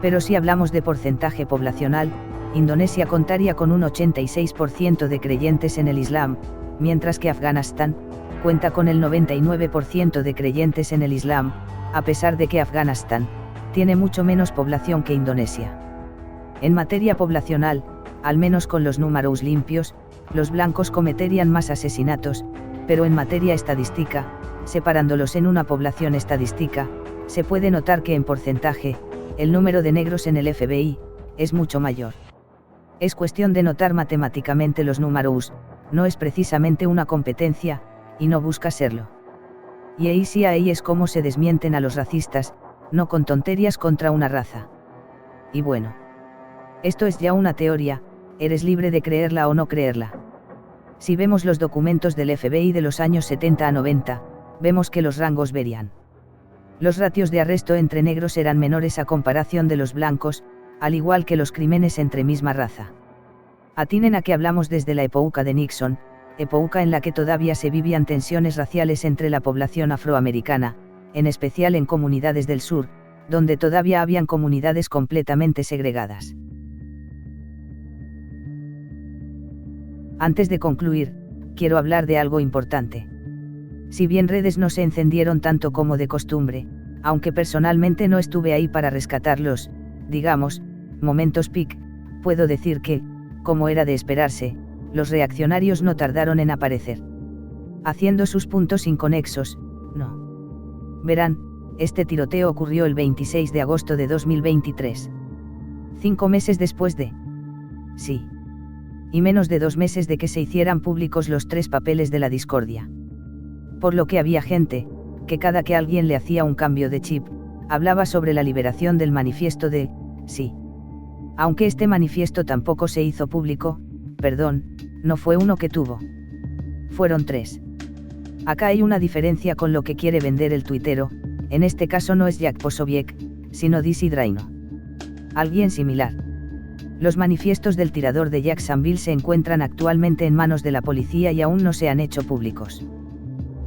Pero si hablamos de porcentaje poblacional, Indonesia contaría con un 86% de creyentes en el Islam, mientras que Afganistán cuenta con el 99% de creyentes en el Islam, a pesar de que Afganistán tiene mucho menos población que Indonesia. En materia poblacional, al menos con los números limpios, los blancos cometerían más asesinatos, pero en materia estadística, separándolos en una población estadística, se puede notar que en porcentaje, el número de negros en el FBI es mucho mayor. Es cuestión de notar matemáticamente los números, no es precisamente una competencia, y no busca serlo. Y ahí es como se desmienten a los racistas, no con tonterías contra una raza. Y bueno, esto es ya una teoría, eres libre de creerla o no creerla. Si vemos los documentos del FBI de los años 70 a 90, vemos que los rangos varían. Los ratios de arresto entre negros eran menores a comparación de los blancos, al igual que los crímenes entre misma raza. Atinen a que hablamos desde la época de Nixon, época en la que todavía se vivían tensiones raciales entre la población afroamericana, en especial en comunidades del sur, donde todavía habían comunidades completamente segregadas. Antes de concluir, quiero hablar de algo importante. Si bien redes no se encendieron tanto como de costumbre, aunque personalmente no estuve ahí para rescatarlos, digamos, momentos peak, puedo decir que, como era de esperarse, los reaccionarios no tardaron en aparecer. Haciendo sus puntos inconexos, no. Verán, este tiroteo ocurrió el 26 de agosto de 2023. 5 meses después de... Sí. Y menos de 2 meses de que se hicieran públicos los 3 papeles de la discordia. Por lo que había gente, que cada que alguien le hacía un cambio de chip, hablaba sobre la liberación del manifiesto de, sí. Aunque este manifiesto tampoco se hizo público, perdón, no fue uno que tuvo. Fueron 3. Acá hay una diferencia con lo que quiere vender el tuitero, en este caso no es Jack Posobiec, sino Dizzy Draino. Alguien similar. Los manifiestos del tirador de Jacksonville se encuentran actualmente en manos de la policía y aún no se han hecho públicos.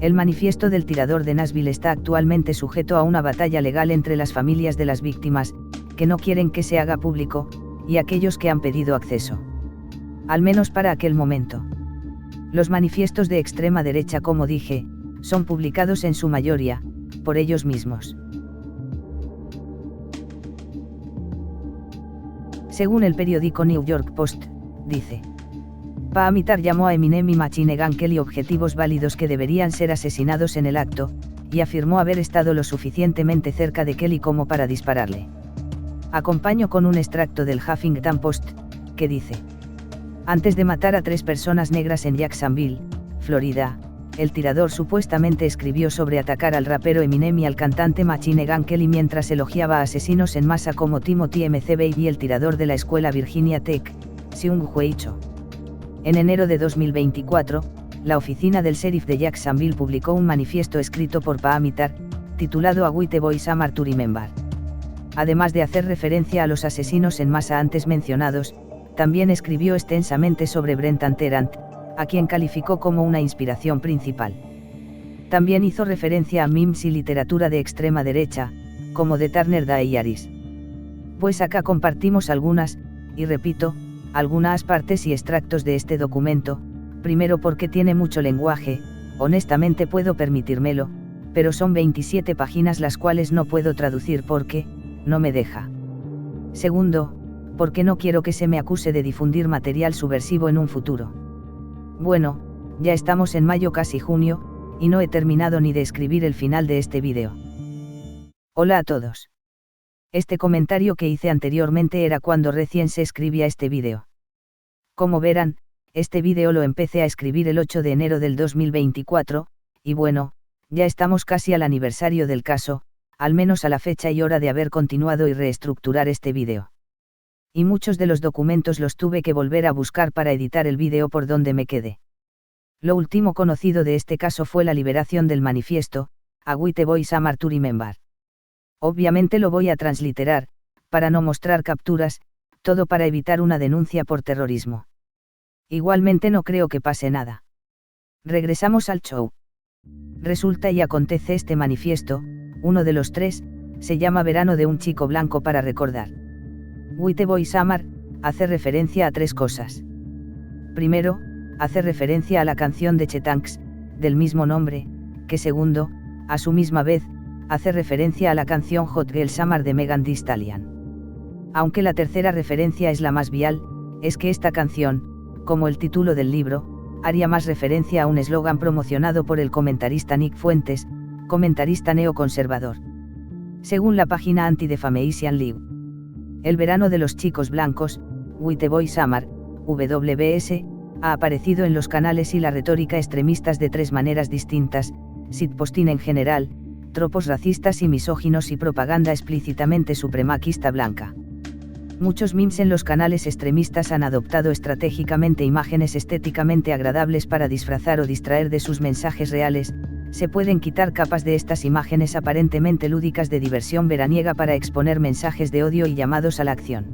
El manifiesto del tirador de Nashville está actualmente sujeto a una batalla legal entre las familias de las víctimas, que no quieren que se haga público, y aquellos que han pedido acceso. Al menos para aquel momento. Los manifiestos de extrema derecha, como dije, son publicados en su mayoría, por ellos mismos. Según el periódico New York Post, dice: Paamitar llamó a Eminem y Machine Gun Kelly objetivos válidos que deberían ser asesinados en el acto, y afirmó haber estado lo suficientemente cerca de Kelly como para dispararle. Acompaño con un extracto del Huffington Post, que dice: Antes de matar a 3 personas negras en Jacksonville, Florida, el tirador supuestamente escribió sobre atacar al rapero Eminem y al cantante Machine Gun Kelly mientras elogiaba a asesinos en masa como Timothy McVeigh y el tirador de la escuela Virginia Tech, Seung-Hui Cho. En enero de 2024, la oficina del sheriff de Jacksonville publicó un manifiesto escrito por Paamitar, titulado A White Boy Summer to Remember. Además de hacer referencia a los asesinos en masa antes mencionados, también escribió extensamente sobre Brenton Tarrant, a quien calificó como una inspiración principal. También hizo referencia a memes y literatura de extrema derecha, como The Turner Diaries. Pues acá compartimos algunas, y repito, algunas partes y extractos de este documento, primero porque tiene mucho lenguaje, honestamente puedo permitírmelo, pero son 27 páginas las cuales no puedo traducir porque, no me deja. Segundo, porque no quiero que se me acuse de difundir material subversivo en un futuro. Bueno, ya estamos en mayo casi junio, y no he terminado ni de escribir el final de este vídeo. Hola a todos. Este comentario que hice anteriormente era cuando recién se escribía este vídeo. Como verán, este vídeo lo empecé a escribir el 8 de enero del 2024, y bueno, ya estamos casi al aniversario del caso, al menos a la fecha y hora de haber continuado y reestructurar este vídeo. Y muchos de los documentos los tuve que volver a buscar para editar el vídeo por donde me quedé. Lo último conocido de este caso fue la liberación del manifiesto, A White Boy Summer to Remember. Obviamente lo voy a transliterar, para no mostrar capturas, todo para evitar una denuncia por terrorismo. Igualmente no creo que pase nada. Regresamos al show. Resulta y acontece este manifiesto, uno de los tres, se llama Verano de un chico blanco para recordar. White Boy Summer, hace referencia a tres cosas. Primero, hace referencia a la canción de Chetanks, del mismo nombre, que segundo, a su misma vez, hace referencia a la canción Hot Girl Summer de Megan Thee Stallion. Aunque la tercera referencia es la más vial, es que esta canción, como el título del libro, haría más referencia a un eslogan promocionado por el comentarista Nick Fuentes, comentarista neoconservador. Según la página Anti-Defamation League, el verano de los chicos blancos, White Boy Summer, WBS, ha aparecido en los canales y la retórica extremistas de tres maneras distintas, shitposting en general, tropos racistas y misóginos y propaganda explícitamente supremacista blanca. Muchos memes en los canales extremistas han adoptado estratégicamente imágenes estéticamente agradables para disfrazar o distraer de sus mensajes reales. Se pueden quitar capas de estas imágenes aparentemente lúdicas de diversión veraniega para exponer mensajes de odio y llamados a la acción.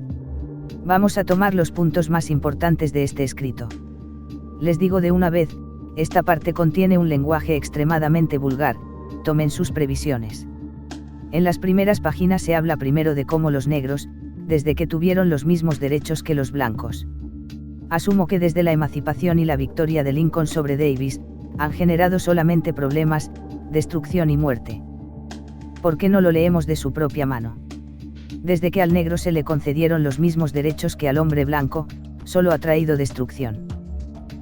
Vamos a tomar los puntos más importantes de este escrito. Les digo de una vez, esta parte contiene un lenguaje extremadamente vulgar, tomen sus previsiones. En las primeras páginas se habla primero de cómo los negros, desde que tuvieron los mismos derechos que los blancos. Asumo que desde la emancipación y la victoria de Lincoln sobre Davis, han generado solamente problemas, destrucción y muerte. ¿Por qué no lo leemos de su propia mano? Desde que al negro se le concedieron los mismos derechos que al hombre blanco, solo ha traído destrucción.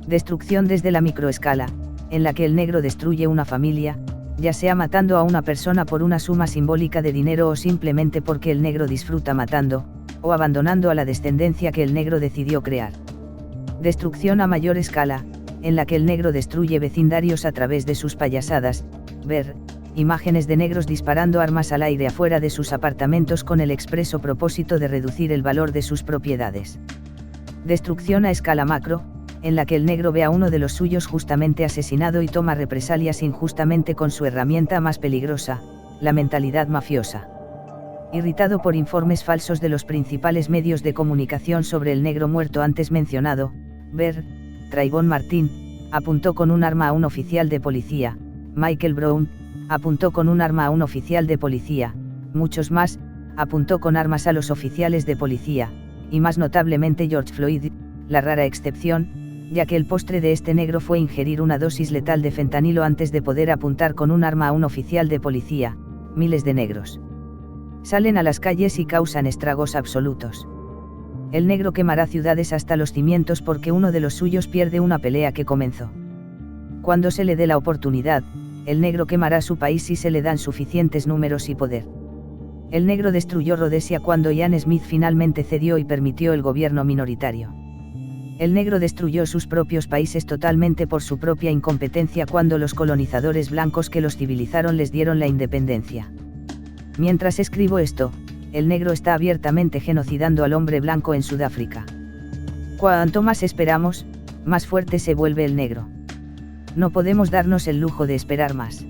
Destrucción desde la microescala, en la que el negro destruye una familia, ya sea matando a una persona por una suma simbólica de dinero o simplemente porque el negro disfruta matando, o abandonando a la descendencia que el negro decidió crear. Destrucción a mayor escala, en la que el negro destruye vecindarios a través de sus payasadas, ver, imágenes de negros disparando armas al aire afuera de sus apartamentos con el expreso propósito de reducir el valor de sus propiedades. Destrucción a escala macro, en la que el negro ve a uno de los suyos justamente asesinado y toma represalias injustamente con su herramienta más peligrosa, la mentalidad mafiosa. Irritado por informes falsos de los principales medios de comunicación sobre el negro muerto antes mencionado, ver, Trayvon Martin, apuntó con un arma a un oficial de policía, Michael Brown, apuntó con un arma a un oficial de policía, muchos más, apuntó con armas a los oficiales de policía, y más notablemente George Floyd, la rara excepción, ya que el postre de este negro fue ingerir una dosis letal de fentanilo antes de poder apuntar con un arma a un oficial de policía. Miles de negros salen a las calles y causan estragos absolutos. El negro quemará ciudades hasta los cimientos porque uno de los suyos pierde una pelea que comenzó. Cuando se le dé la oportunidad, el negro quemará su país si se le dan suficientes números y poder. El negro destruyó Rhodesia cuando Ian Smith finalmente cedió y permitió el gobierno minoritario. El negro destruyó sus propios países totalmente por su propia incompetencia cuando los colonizadores blancos que los civilizaron les dieron la independencia. Mientras escribo esto, el negro está abiertamente genocidando al hombre blanco en Sudáfrica. Cuanto más esperamos, más fuerte se vuelve el negro. No podemos darnos el lujo de esperar más.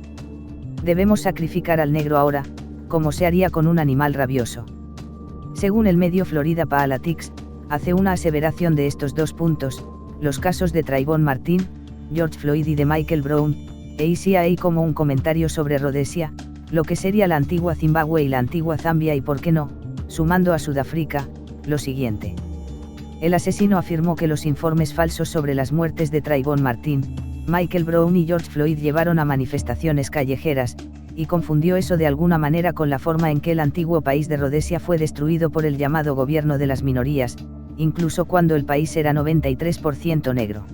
Debemos sacrificar al negro ahora, como se haría con un animal rabioso. Según el medio Florida Politics, hace una aseveración de estos dos puntos, los casos de Trayvon Martin, George Floyd y de Michael Brown, e ICA como un comentario sobre Rhodesia, lo que sería la antigua Zimbabue y la antigua Zambia y por qué no, sumando a Sudáfrica, lo siguiente. El asesino afirmó que los informes falsos sobre las muertes de Trayvon Martin, Michael Brown y George Floyd llevaron a manifestaciones callejeras, y confundió eso de alguna manera con la forma en que el antiguo país de Rhodesia fue destruido por el llamado gobierno de las minorías, incluso cuando el país era 93% negro.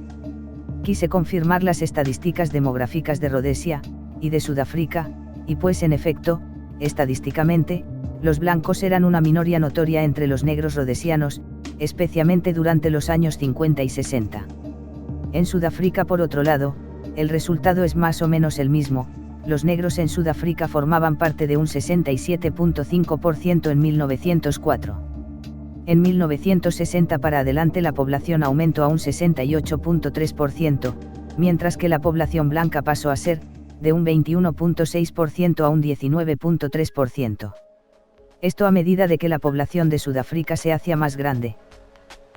Quise confirmar las estadísticas demográficas de Rhodesia, y de Sudáfrica, y pues en efecto, estadísticamente, los blancos eran una minoría notoria entre los negros rhodesianos, especialmente durante los años 50 y 60. En Sudáfrica por otro lado, el resultado es más o menos el mismo, los negros en Sudáfrica formaban parte de un 67.5% en 1904. En 1960 para adelante la población aumentó a un 68.3%, mientras que la población blanca pasó a ser, de un 21.6% a un 19.3%. Esto a medida de que la población de Sudáfrica se hacía más grande.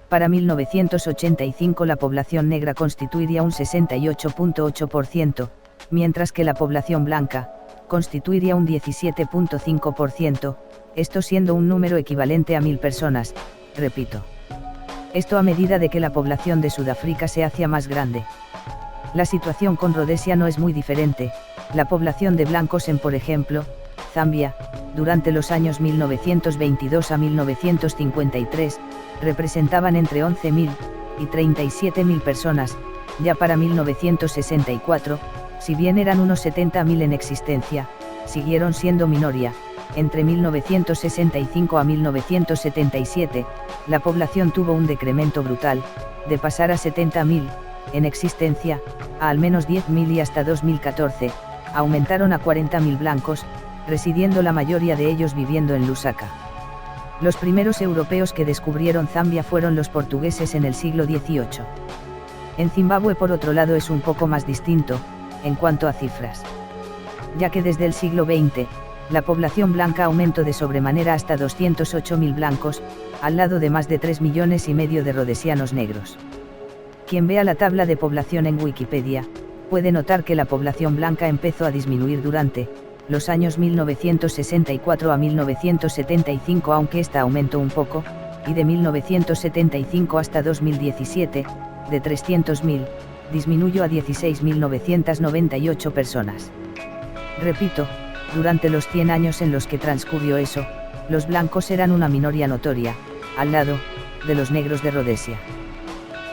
Para 1985 la población negra constituiría un 68.8%, mientras que la población blanca constituiría un 17.5%, esto siendo un número equivalente a 1000 personas, repito. Esto a medida de que la población de Sudáfrica se hacía más grande. La situación con Rhodesia no es muy diferente, la población de blancos en por ejemplo, Zambia, durante los años 1922 a 1953, representaban entre 11.000 y 37.000 personas, ya para 1964, si bien eran unos 70.000 en existencia, siguieron siendo minoría. Entre 1965 a 1977, la población tuvo un decremento brutal, de pasar a 70.000, en existencia, a al menos 10.000 y hasta 2014, aumentaron a 40.000 blancos, residiendo la mayoría de ellos viviendo en Lusaka. Los primeros europeos que descubrieron Zambia fueron los portugueses en el siglo XVIII. En Zimbabue por otro lado es un poco más distinto, en cuanto a cifras. Ya que desde el siglo XX, la población blanca aumentó de sobremanera hasta 208.000 blancos, al lado de más de 3,5 millones de rhodesianos negros. Quien vea la tabla de población en Wikipedia, puede notar que la población blanca empezó a disminuir durante los años 1964 a 1975, aunque esta aumentó un poco, y de 1975 hasta 2017, de 300.000, disminuyó a 16.998 personas. Repito, durante los 100 años en los que transcurrió eso, los blancos eran una minoría notoria, al lado de los negros de Rhodesia.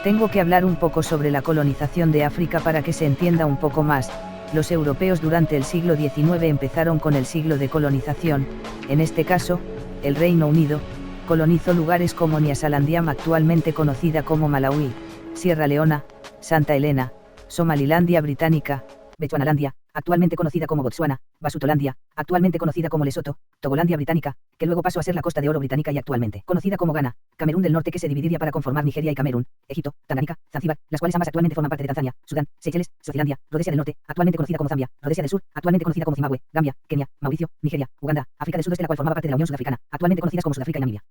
Tengo que hablar un poco sobre la colonización de África para que se entienda un poco más. Los europeos durante el siglo XIX empezaron con el siglo de colonización, en este caso, el Reino Unido, colonizó lugares como Nyasalandia, actualmente conocida como Malawi, Sierra Leona, Santa Helena, Somalilandia Británica, Bechuanalandia, actualmente conocida como Botsuana, Basutolandia, actualmente conocida como Lesoto, Togolandia Británica, que luego pasó a ser la Costa de Oro Británica y actualmente conocida como Ghana, Camerún del Norte que se dividiría para conformar Nigeria y Camerún, Egipto, Tanganica, Zanzíbar, las cuales ambas actualmente forman parte de Tanzania, Sudán, Seychelles, Suazilandia, Rhodesia del Norte, actualmente conocida como Zambia, Rhodesia del Sur, actualmente conocida como Zimbabue, Gambia, Kenia, Mauricio, Nigeria, Uganda, África del Sudeste, la cual formaba parte de la Unión Sudafricana, actualmente conocidas como Sudáfrica y Namibia.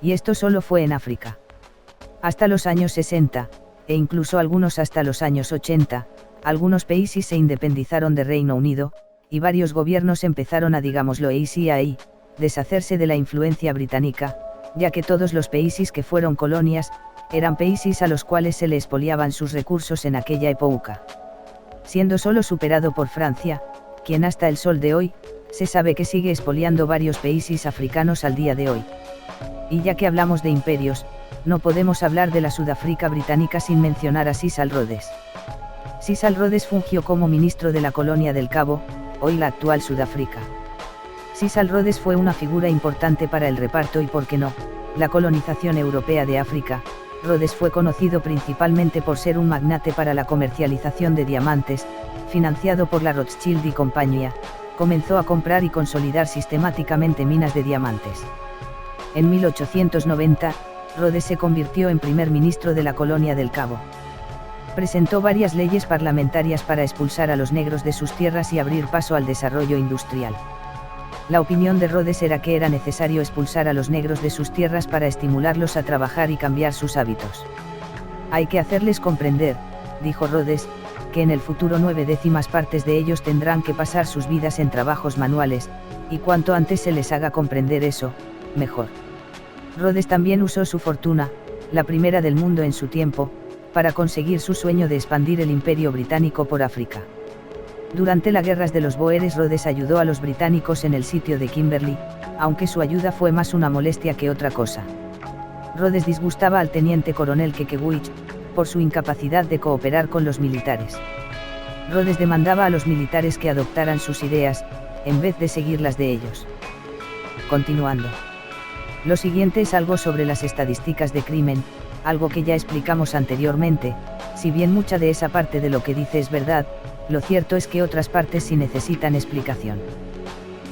Y esto solo fue en África. Hasta los años 60, e incluso algunos hasta los años 80, algunos países se independizaron de Reino Unido, y varios gobiernos empezaron a, digámoslo así, deshacerse de la influencia británica, ya que todos los países que fueron colonias, eran países a los cuales se les expoliaban sus recursos en aquella época. Siendo solo superado por Francia, quien hasta el sol de hoy, se sabe que sigue expoliando varios países africanos al día de hoy. Y ya que hablamos de imperios, no podemos hablar de la Sudáfrica británica sin mencionar a Cecil Rhodes. Cecil Rhodes fungió como ministro de la Colonia del Cabo, hoy la actual Sudáfrica. Cecil Rhodes fue una figura importante para el reparto y, por qué no, la colonización europea de África, Rhodes fue conocido principalmente por ser un magnate para la comercialización de diamantes, financiado por la Rothschild y compañía. Comenzó a comprar y consolidar sistemáticamente minas de diamantes. En 1890, Rhodes se convirtió en primer ministro de la Colonia del Cabo. Presentó varias leyes parlamentarias para expulsar a los negros de sus tierras y abrir paso al desarrollo industrial. La opinión de Rhodes era que era necesario expulsar a los negros de sus tierras para estimularlos a trabajar y cambiar sus hábitos. Hay que hacerles comprender, dijo Rhodes, que en el futuro 9/10 partes de ellos tendrán que pasar sus vidas en trabajos manuales, y cuanto antes se les haga comprender eso, mejor. Rhodes también usó su fortuna, la primera del mundo en su tiempo, para conseguir su sueño de expandir el imperio británico por África. Durante las guerras de los Boeres, Rhodes ayudó a los británicos en el sitio de Kimberley, aunque su ayuda fue más una molestia que otra cosa. Rhodes disgustaba al teniente coronel Kekewich, por su incapacidad de cooperar con los militares. Rhodes demandaba a los militares que adoptaran sus ideas, en vez de seguir las de ellos. Continuando. Lo siguiente es algo sobre las estadísticas de crimen, algo que ya explicamos anteriormente. Si bien mucha de esa parte de lo que dice es verdad, lo cierto es que otras partes sí necesitan explicación.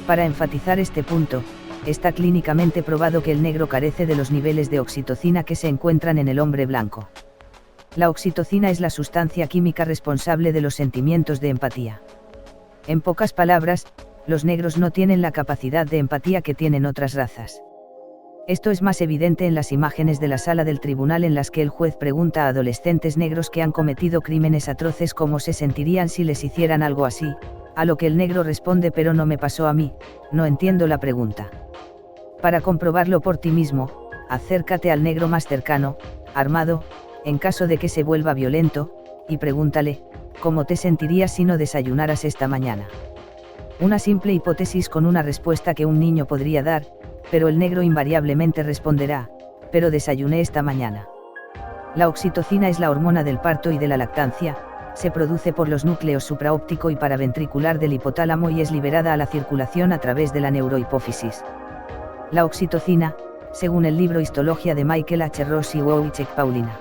Para enfatizar este punto, está clínicamente probado que el negro carece de los niveles de oxitocina que se encuentran en el hombre blanco. La oxitocina es la sustancia química responsable de los sentimientos de empatía. En pocas palabras, los negros no tienen la capacidad de empatía que tienen otras razas. Esto es más evidente en las imágenes de la sala del tribunal en las que el juez pregunta a adolescentes negros que han cometido crímenes atroces cómo se sentirían si les hicieran algo así, a lo que el negro responde: pero no me pasó a mí, no entiendo la pregunta. Para comprobarlo por ti mismo, acércate al negro más cercano, armado, en caso de que se vuelva violento, y pregúntale, ¿cómo te sentirías si no desayunaras esta mañana? Una simple hipótesis con una respuesta que un niño podría dar, pero el negro invariablemente responderá, pero desayuné esta mañana. La oxitocina es la hormona del parto y de la lactancia, se produce por los núcleos supraóptico y paraventricular del hipotálamo y es liberada a la circulación a través de la neurohipófisis. La oxitocina, según el libro Histología de Michael H. Ross y Wojciech Paulina,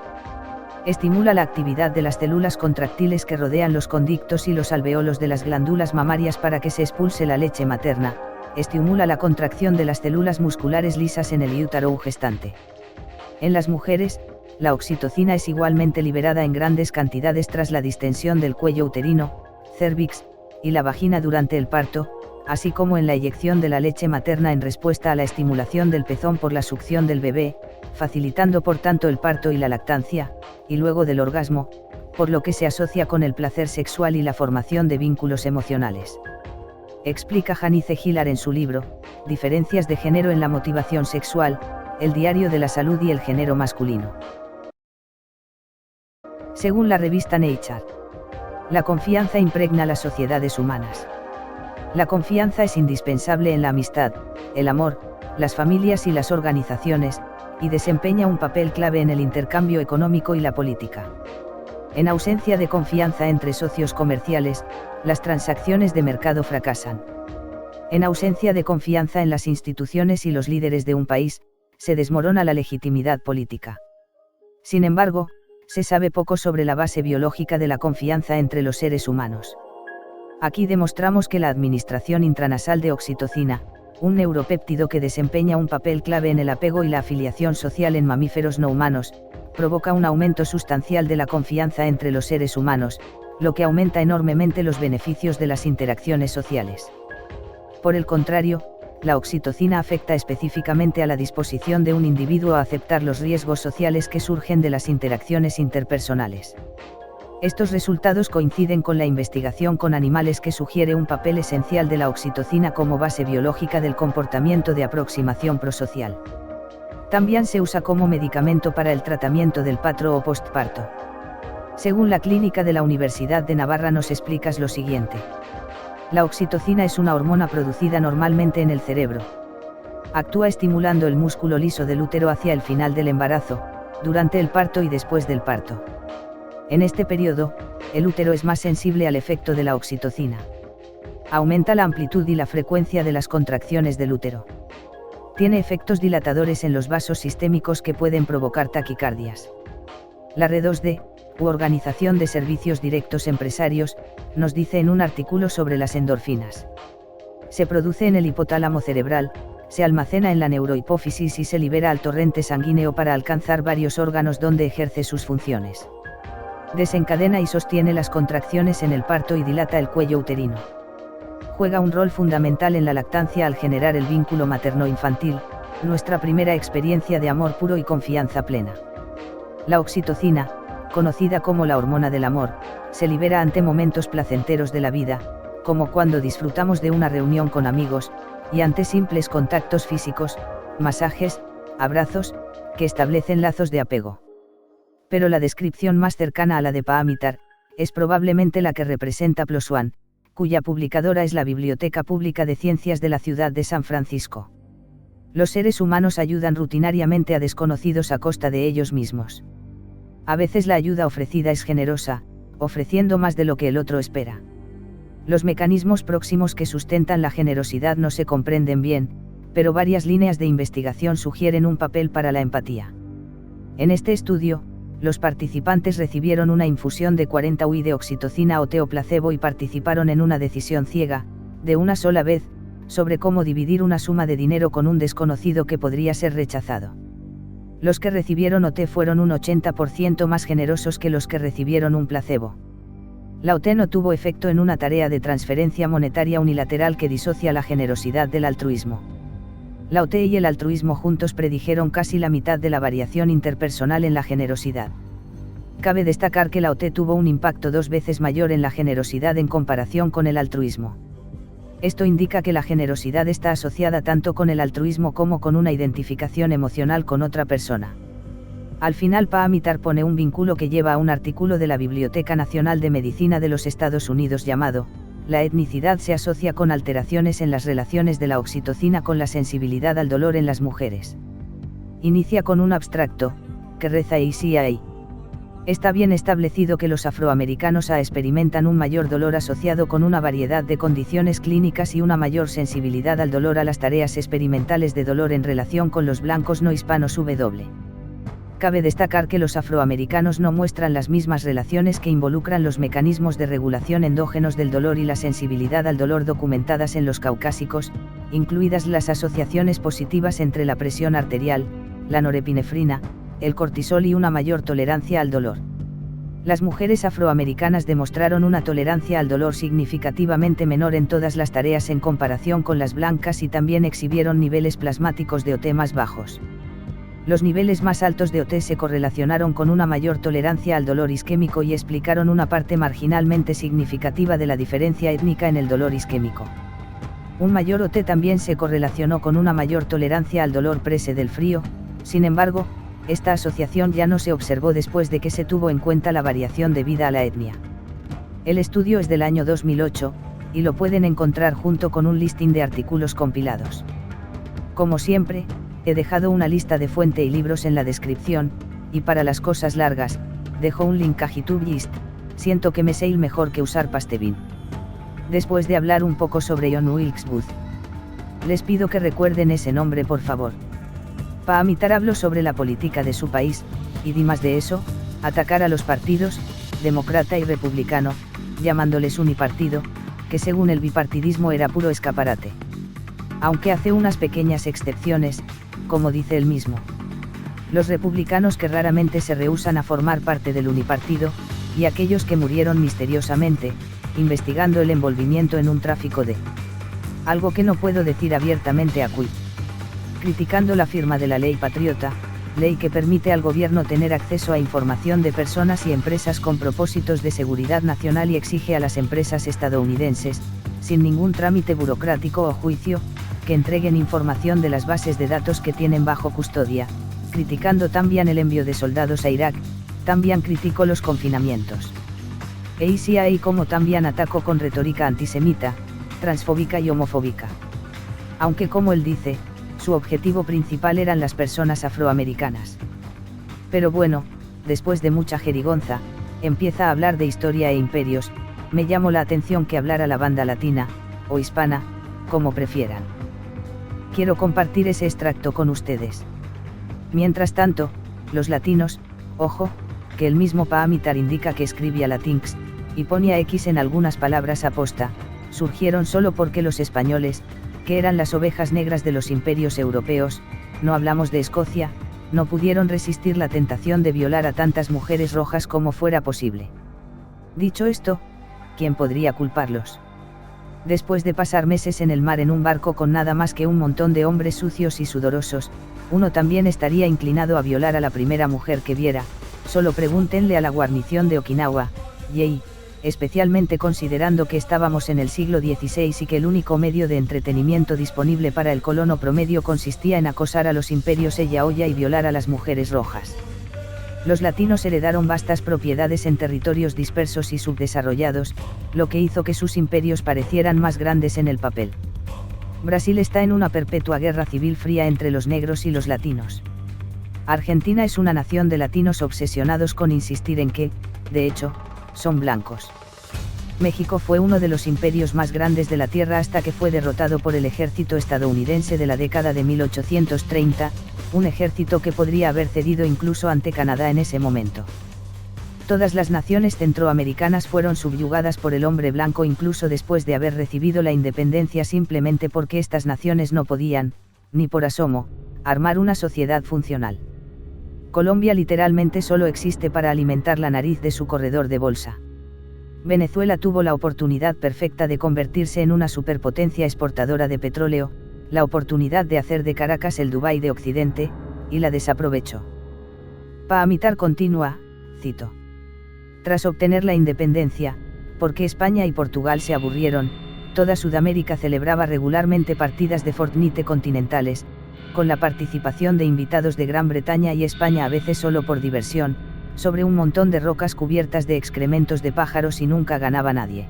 estimula la actividad de las células contractiles que rodean los condictos y los alveolos de las glándulas mamarias para que se expulse la leche materna, estimula la contracción de las células musculares lisas en el útero gestante. En las mujeres, la oxitocina es igualmente liberada en grandes cantidades tras la distensión del cuello uterino, cervix, y la vagina durante el parto, así como en la eyección de la leche materna en respuesta a la estimulación del pezón por la succión del bebé, facilitando por tanto el parto y la lactancia, y luego del orgasmo, por lo que se asocia con el placer sexual y la formación de vínculos emocionales. Explica Janice Hillar en su libro, Diferencias de género en la motivación sexual, el diario de la salud y el género masculino. Según la revista Nature, la confianza impregna las sociedades humanas. La confianza es indispensable en la amistad, el amor, las familias y las organizaciones, y desempeña un papel clave en el intercambio económico y la política. En ausencia de confianza entre socios comerciales, las transacciones de mercado fracasan. En ausencia de confianza en las instituciones y los líderes de un país, se desmorona la legitimidad política. Sin embargo, se sabe poco sobre la base biológica de la confianza entre los seres humanos. Aquí demostramos que la administración intranasal de oxitocina, un neuropéptido que desempeña un papel clave en el apego y la afiliación social en mamíferos no humanos, provoca un aumento sustancial de la confianza entre los seres humanos, lo que aumenta enormemente los beneficios de las interacciones sociales. Por el contrario, la oxitocina afecta específicamente a la disposición de un individuo a aceptar los riesgos sociales que surgen de las interacciones interpersonales. Estos resultados coinciden con la investigación con animales que sugiere un papel esencial de la oxitocina como base biológica del comportamiento de aproximación prosocial. También se usa como medicamento para el tratamiento del parto o postparto. Según la clínica de la Universidad de Navarra nos explicas lo siguiente. La oxitocina es una hormona producida normalmente en el cerebro. Actúa estimulando el músculo liso del útero hacia el final del embarazo, durante el parto y después del parto. En este periodo, el útero es más sensible al efecto de la oxitocina. Aumenta la amplitud y la frecuencia de las contracciones del útero. Tiene efectos dilatadores en los vasos sistémicos que pueden provocar taquicardias. La Red 2D, u Organización de Servicios Directos Empresarios, nos dice en un artículo sobre las endorfinas. Se produce en el hipotálamo cerebral, se almacena en la neurohipófisis y se libera al torrente sanguíneo para alcanzar varios órganos donde ejerce sus funciones. Desencadena y sostiene las contracciones en el parto y dilata el cuello uterino. Juega un rol fundamental en la lactancia al generar el vínculo materno-infantil, nuestra primera experiencia de amor puro y confianza plena. La oxitocina, conocida como la hormona del amor, se libera ante momentos placenteros de la vida, como cuando disfrutamos de una reunión con amigos, y ante simples contactos físicos, masajes, abrazos, que establecen lazos de apego. Pero la descripción más cercana a la de Paamitar, es probablemente la que representa PLOS ONE, cuya publicadora es la Biblioteca Pública de Ciencias de la ciudad de San Francisco. Los seres humanos ayudan rutinariamente a desconocidos a costa de ellos mismos. A veces la ayuda ofrecida es generosa, ofreciendo más de lo que el otro espera. Los mecanismos próximos que sustentan la generosidad no se comprenden bien, pero varias líneas de investigación sugieren un papel para la empatía. En este estudio, los participantes recibieron una infusión de 40 UI de oxitocina o placebo y participaron en una decisión ciega, de una sola vez, sobre cómo dividir una suma de dinero con un desconocido que podría ser rechazado. Los que recibieron OT fueron un 80% más generosos que los que recibieron un placebo. La OT no tuvo efecto en una tarea de transferencia monetaria unilateral que disocia la generosidad del altruismo. La OT y el altruismo juntos predijeron casi la mitad de la variación interpersonal en la generosidad. Cabe destacar que la OT tuvo un impacto 2 veces mayor en la generosidad en comparación con el altruismo. Esto indica que la generosidad está asociada tanto con el altruismo como con una identificación emocional con otra persona. Al final Paamitar pone un vínculo que lleva a un artículo de la Biblioteca Nacional de Medicina de los Estados Unidos llamado, la etnicidad se asocia con alteraciones en las relaciones de la oxitocina con la sensibilidad al dolor en las mujeres. Inicia con un abstracto, que reza ACI. Está bien establecido que los afroamericanos experimentan un mayor dolor asociado con una variedad de condiciones clínicas y una mayor sensibilidad al dolor a las tareas experimentales de dolor en relación con los blancos no hispanos W. Cabe destacar que los afroamericanos no muestran las mismas relaciones que involucran los mecanismos de regulación endógenos del dolor y la sensibilidad al dolor documentadas en los caucásicos, incluidas las asociaciones positivas entre la presión arterial, la norepinefrina, el cortisol y una mayor tolerancia al dolor. Las mujeres afroamericanas demostraron una tolerancia al dolor significativamente menor en todas las tareas en comparación con las blancas y también exhibieron niveles plasmáticos de OT más bajos. Los niveles más altos de OT se correlacionaron con una mayor tolerancia al dolor isquémico y explicaron una parte marginalmente significativa de la diferencia étnica en el dolor isquémico. Un mayor OT también se correlacionó con una mayor tolerancia al dolor prese del frío, sin embargo, esta asociación ya no se observó después de que se tuvo en cuenta la variación debida a la etnia. El estudio es del año 2008, y lo pueden encontrar junto con un listing de artículos compilados. Como siempre, he dejado una lista de fuente y libros en la descripción, y para las cosas largas, dejo un link a YouTube Gist. Siento que me sé el mejor que usar Pastebin. Después de hablar un poco sobre John Wilkes Booth, les pido que recuerden ese nombre por favor. Paamitar habló sobre la política de su país, y además de eso, atacar a los partidos, demócrata y republicano, llamándoles unipartido, que según el bipartidismo era puro escaparate. Aunque hace unas pequeñas excepciones, como dice él mismo. Los republicanos que raramente se rehúsan a formar parte del unipartido, y aquellos que murieron misteriosamente, investigando el envolvimiento en un tráfico de algo que no puedo decir abiertamente aquí. Criticando la firma de la ley patriota, ley que permite al gobierno tener acceso a información de personas y empresas con propósitos de seguridad nacional y exige a las empresas estadounidenses, sin ningún trámite burocrático o juicio, que entreguen información de las bases de datos que tienen bajo custodia, criticando también el envío de soldados a Irak, también criticó los confinamientos. ACI como también atacó con retórica antisemita, transfóbica y homofóbica. Aunque como él dice, su objetivo principal eran las personas afroamericanas. Pero bueno, después de mucha jerigonza, empieza a hablar de historia e imperios, me llamó la atención que hablara la banda latina, o hispana, como prefieran. Quiero compartir ese extracto con ustedes. Mientras tanto, los latinos, ojo, que el mismo Paamitar indica que escribía latinx, y ponía X en algunas palabras aposta, surgieron solo porque los españoles, que eran las ovejas negras de los imperios europeos, no hablamos de Escocia, no pudieron resistir la tentación de violar a tantas mujeres rojas como fuera posible. Dicho esto, ¿quién podría culparlos? Después de pasar meses en el mar en un barco con nada más que un montón de hombres sucios y sudorosos, uno también estaría inclinado a violar a la primera mujer que viera, solo pregúntenle a la guarnición de Okinawa, yei, especialmente considerando que estábamos en el siglo XVI y que el único medio de entretenimiento disponible para el colono promedio consistía en acosar a los imperios Eyaoya y violar a las mujeres rojas. Los latinos heredaron vastas propiedades en territorios dispersos y subdesarrollados, lo que hizo que sus imperios parecieran más grandes en el papel. Brasil está en una perpetua guerra civil fría entre los negros y los latinos. Argentina es una nación de latinos obsesionados con insistir en que, de hecho, son blancos. México fue uno de los imperios más grandes de la Tierra hasta que fue derrotado por el ejército estadounidense de la década de 1830, un ejército que podría haber cedido incluso ante Canadá en ese momento. Todas las naciones centroamericanas fueron subyugadas por el hombre blanco incluso después de haber recibido la independencia simplemente porque estas naciones no podían, ni por asomo, armar una sociedad funcional. Colombia literalmente solo existe para alimentar la nariz de su corredor de bolsa. Venezuela tuvo la oportunidad perfecta de convertirse en una superpotencia exportadora de petróleo, la oportunidad de hacer de Caracas el Dubái de Occidente, y la desaprovechó. Paamitar continúa, cito. Tras obtener la independencia, porque España y Portugal se aburrieron, toda Sudamérica celebraba regularmente partidas de Fortnite continentales, con la participación de invitados de Gran Bretaña y España a veces solo por diversión, sobre un montón de rocas cubiertas de excrementos de pájaros y nunca ganaba nadie.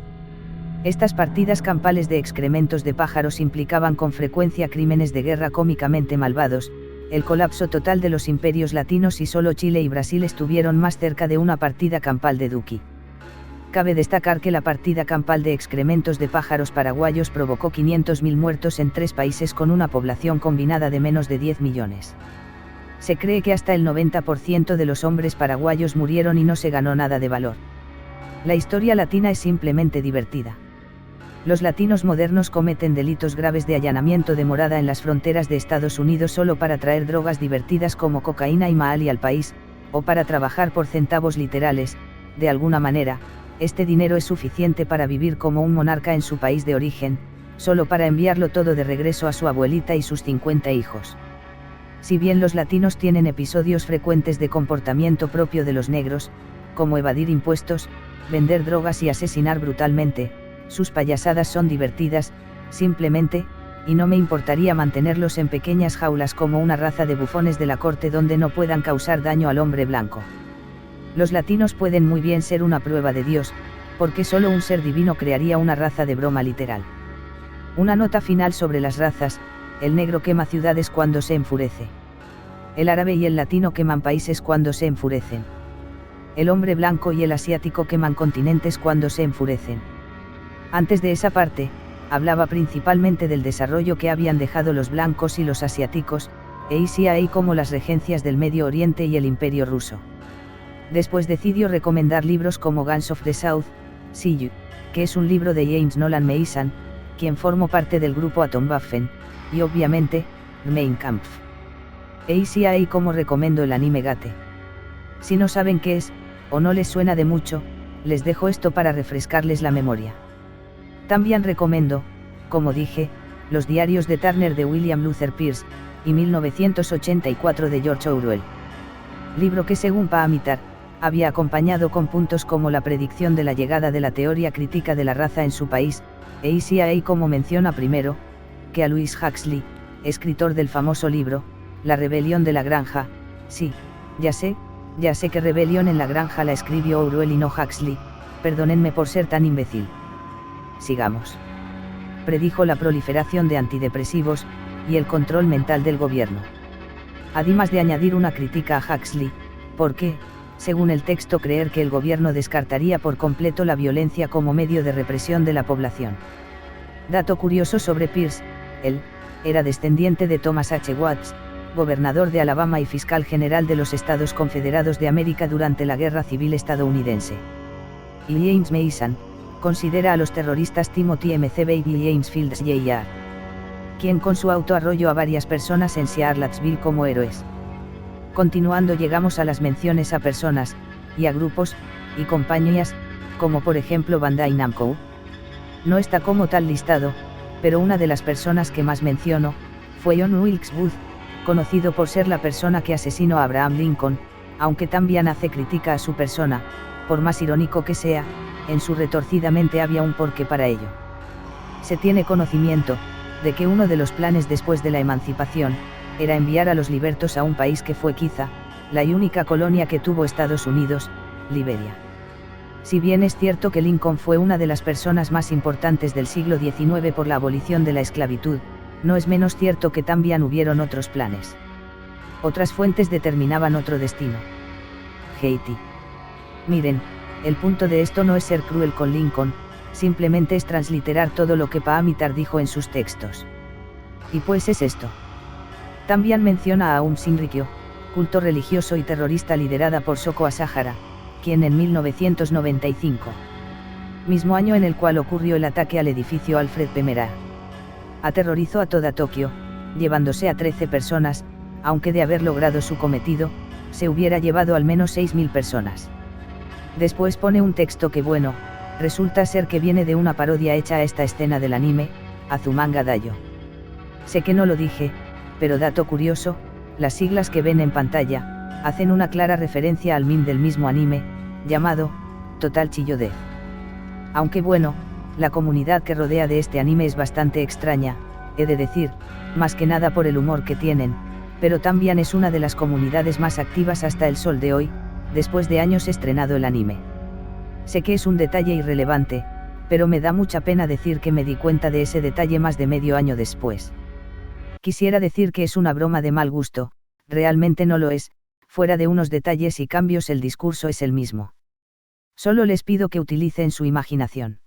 Estas partidas campales de excrementos de pájaros implicaban con frecuencia crímenes de guerra cómicamente malvados, el colapso total de los imperios latinos y solo Chile y Brasil estuvieron más cerca de una partida campal de Duki. Cabe destacar que la partida campal de excrementos de pájaros paraguayos provocó 500.000 muertos en 3 países con una población combinada de menos de 10 millones. Se cree que hasta el 90% de los hombres paraguayos murieron y no se ganó nada de valor. La historia latina es simplemente divertida. Los latinos modernos cometen delitos graves de allanamiento de morada en las fronteras de Estados Unidos solo para traer drogas divertidas como cocaína y Maali al país, o para trabajar por centavos literales. De alguna manera, este dinero es suficiente para vivir como un monarca en su país de origen, solo para enviarlo todo de regreso a su abuelita y sus 50 hijos. Si bien los latinos tienen episodios frecuentes de comportamiento propio de los negros, como evadir impuestos, vender drogas y asesinar brutalmente, sus payasadas son divertidas, simplemente, y no me importaría mantenerlos en pequeñas jaulas como una raza de bufones de la corte donde no puedan causar daño al hombre blanco. Los latinos pueden muy bien ser una prueba de Dios, porque solo un ser divino crearía una raza de broma literal. Una nota final sobre las razas: el negro quema ciudades cuando se enfurece. El árabe y el latino queman países cuando se enfurecen. El hombre blanco y el asiático queman continentes cuando se enfurecen. Antes de esa parte, hablaba principalmente del desarrollo que habían dejado los blancos y los asiáticos, Asia como las regencias del Medio Oriente y el Imperio Ruso. Después decidió recomendar libros como Guns of the South, See You, que es un libro de James Nolan Mason, quien formó parte del grupo Atomwaffen, y obviamente, Mein Kampf. Asia como recomendó el anime Gate. Si no saben qué es, o no les suena de mucho, les dejo esto para refrescarles la memoria. También recomiendo, como dije, los diarios de Turner de William Luther Pierce, y 1984 de George Orwell. Libro que según Paamitar, había acompañado con puntos como la predicción de la llegada de la teoría crítica de la raza en su país, Asia como menciona primero, que a Louis Huxley, escritor del famoso libro, La rebelión de la granja. Sí, ya sé que Rebelión en la granja la escribió Orwell y no Huxley, perdónenme por ser tan imbécil. Sigamos. Predijo la proliferación de antidepresivos, y el control mental del gobierno. Además de añadir una crítica a Huxley, porque, según el texto, creer que el gobierno descartaría por completo la violencia como medio de represión de la población. Dato curioso sobre Pierce: él, era descendiente de Thomas H. Watts, gobernador de Alabama y fiscal general de los Estados Confederados de América durante la Guerra Civil estadounidense. Y James Mason considera a los terroristas Timothy McVeigh y James Fields Jr., quien con su auto arrolló a varias personas en Charlottesville como héroes. Continuando llegamos a las menciones a personas, y a grupos, y compañías, como por ejemplo Bandai Namco. No está como tal listado, pero una de las personas que más menciono, fue John Wilkes Booth, conocido por ser la persona que asesinó a Abraham Lincoln, aunque también hace crítica a su persona, por más irónico que sea, en su retorcida mente había un porqué para ello. Se tiene conocimiento, de que uno de los planes después de la emancipación, era enviar a los libertos a un país que fue quizá, la única colonia que tuvo Estados Unidos, Liberia. Si bien es cierto que Lincoln fue una de las personas más importantes del siglo XIX por la abolición de la esclavitud, no es menos cierto que también hubieron otros planes. Otras fuentes determinaban otro destino. Haití. Miren, el punto de esto no es ser cruel con Lincoln, simplemente es transliterar todo lo que Paamitar dijo en sus textos. Y pues es esto. También menciona a Sinrikyo, culto religioso y terrorista liderada por Soko Asahara, quien en 1995, mismo año en el cual ocurrió el ataque al edificio Alfred P. Mera, aterrorizó a toda Tokio, llevándose a 13 personas, aunque de haber logrado su cometido, se hubiera llevado al menos 6.000 personas. Después pone un texto que bueno, resulta ser que viene de una parodia hecha a esta escena del anime, Azumanga Daioh. Sé que no lo dije, pero dato curioso, las siglas que ven en pantalla, hacen una clara referencia al meme del mismo anime, llamado, Total Chiyo Death. Aunque bueno, la comunidad que rodea de este anime es bastante extraña, he de decir, más que nada por el humor que tienen, pero también es una de las comunidades más activas hasta el sol de hoy, después de años estrenado el anime. Sé que es un detalle irrelevante, pero me da mucha pena decir que me di cuenta de ese detalle más de medio año después. Quisiera decir que es una broma de mal gusto, realmente no lo es, fuera de unos detalles y cambios el discurso es el mismo. Solo les pido que utilicen su imaginación.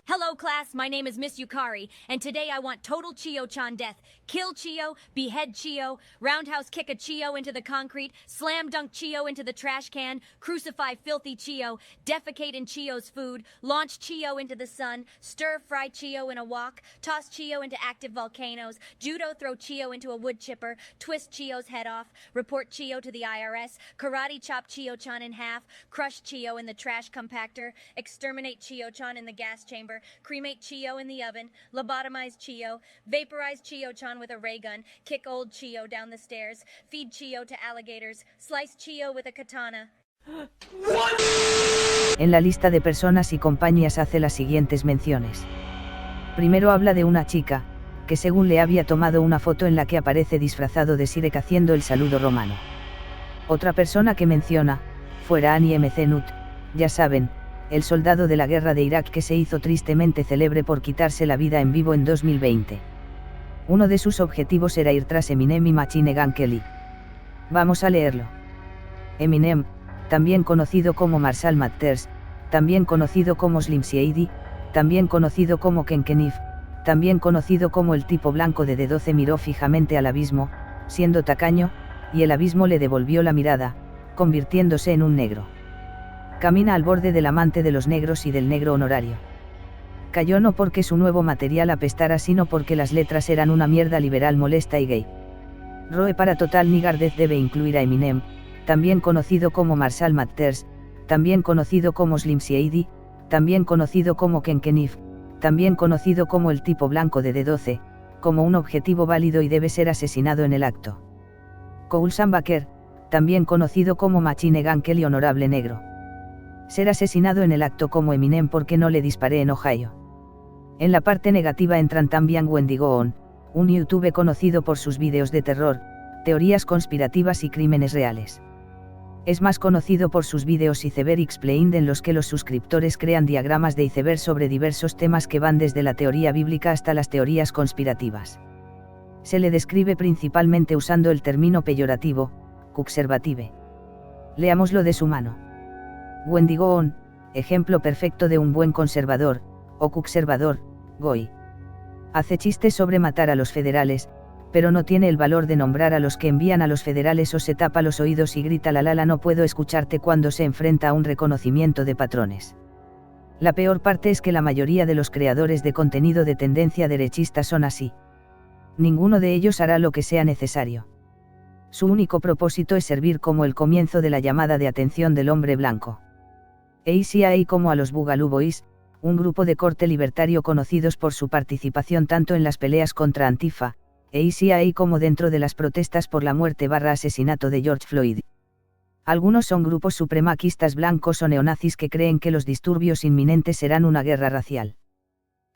Hello class, my name is Miss Yukari, and today I want total Chiyo-chan death. Kill Chiyo, behead Chiyo, roundhouse kick a Chiyo into the concrete, slam dunk Chiyo into the trash can, crucify filthy Chiyo, defecate in Chiyo's food, launch Chiyo into the sun, stir fry Chiyo in a wok, toss Chiyo into active volcanoes, judo throw Chiyo into a wood chipper, twist Chiyo's head off, report Chiyo to the IRS, karate chop Chiyo-chan in half, crush Chiyo in the trash compactor, exterminate Chiyo-chan in the gas chamber, cremate Chiyo in the oven, lobotomize Chiyo, vaporize Chiyo-chan with a ray gun, kick old Chiyo down the stairs, feed Chiyo to alligators, slice Chiyo with a katana. En la lista de personas y compañías hace las siguientes menciones. Primero habla de una chica, que según le había tomado una foto en la que aparece disfrazado de Shrek haciendo el saludo romano. Otra persona que menciona, fuera Annie M.C. Nut, ya saben, el soldado de la guerra de Irak que se hizo tristemente célebre por quitarse la vida en vivo en 2020. Uno de sus objetivos era ir tras Eminem y Machine Gun Kelly. Vamos a leerlo. Eminem, también conocido como Marshall Mathers, también conocido como Slim Shady, también conocido como Ken Kniff, también conocido como el tipo blanco de D12 miró fijamente al abismo, siendo tacaño, y el abismo le devolvió la mirada, convirtiéndose en un negro. Camina al borde del amante de los negros y del negro honorario. Cayó no porque su nuevo material apestara sino porque las letras eran una mierda liberal molesta y gay. Roe para Total Nigger Death debe incluir a Eminem, también conocido como Marshall Mathers, también conocido como Slim Shady, también conocido como Ken Kniff, también conocido como el tipo blanco de D12, como un objetivo válido y debe ser asesinado en el acto. Coulson Baker, también conocido como Machine Gun Kelly honorable negro. Ser asesinado en el acto como Eminem porque no le disparé en Ohio. En la parte negativa entran también Wendigo On, un YouTube conocido por sus vídeos de terror, teorías conspirativas y crímenes reales. Es más conocido por sus vídeos Iceberg Explained en los que los suscriptores crean diagramas de iceberg sobre diversos temas que van desde la teoría bíblica hasta las teorías conspirativas. Se le describe principalmente usando el término peyorativo, conservative. Leámoslo de su mano. Wendigo On, ejemplo perfecto de un buen conservador, conservador, Goy. Hace chistes sobre matar a los federales, pero no tiene el valor de nombrar a los que envían a los federales o se tapa los oídos y grita la no puedo escucharte cuando se enfrenta a un reconocimiento de patrones. La peor parte es que la mayoría de los creadores de contenido de tendencia derechista son así. Ninguno de ellos hará lo que sea necesario. Su único propósito es servir como el comienzo de la llamada de atención del hombre blanco. Hay como a los Boogaloo Boys, un grupo de corte libertario conocidos por su participación tanto en las peleas contra Antifa, hay como dentro de las protestas por la muerte/asesinato de George Floyd. Algunos son grupos supremacistas blancos o neonazis que creen que los disturbios inminentes serán una guerra racial.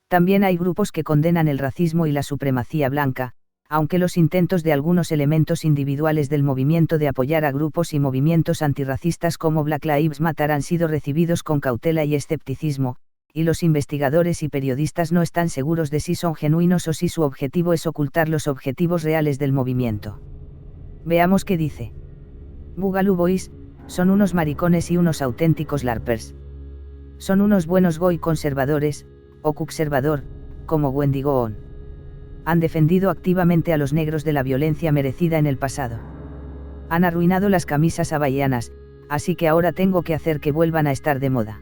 También hay grupos que condenan el racismo y la supremacía blanca, aunque los intentos de algunos elementos individuales del movimiento de apoyar a grupos y movimientos antirracistas como Black Lives Matter han sido recibidos con cautela y escepticismo, y los investigadores y periodistas no están seguros de si son genuinos o si su objetivo es ocultar los objetivos reales del movimiento. Veamos qué dice. Boogaloo Boys, son unos maricones y unos auténticos larpers. Son unos buenos goy conservadores, o conservador, como Wendigo On. Han defendido activamente a los negros de la violencia merecida en el pasado. Han arruinado las camisas hawaianas, así que ahora tengo que hacer que vuelvan a estar de moda.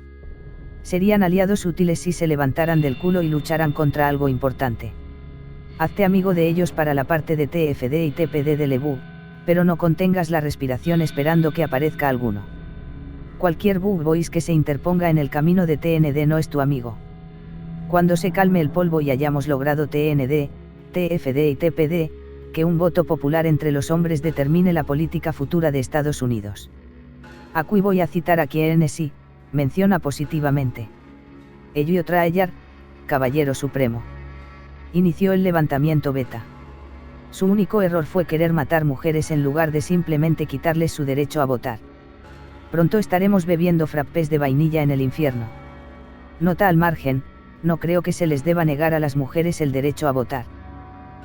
Serían aliados útiles si se levantaran del culo y lucharan contra algo importante. Hazte amigo de ellos para la parte de TFD y TPD de Lebu, pero no contengas la respiración esperando que aparezca alguno. Cualquier bug boys que se interponga en el camino de TND no es tu amigo. Cuando se calme el polvo y hayamos logrado TND, TFD y TPD, que un voto popular entre los hombres determine la política futura de Estados Unidos. Aquí voy a citar a quien sí, menciona positivamente. Ello Traellar, Caballero Supremo. Inició el levantamiento beta. Su único error fue querer matar mujeres en lugar de simplemente quitarles su derecho a votar. Pronto estaremos bebiendo frappés de vainilla en el infierno. Nota al margen, no creo que se les deba negar a las mujeres el derecho a votar.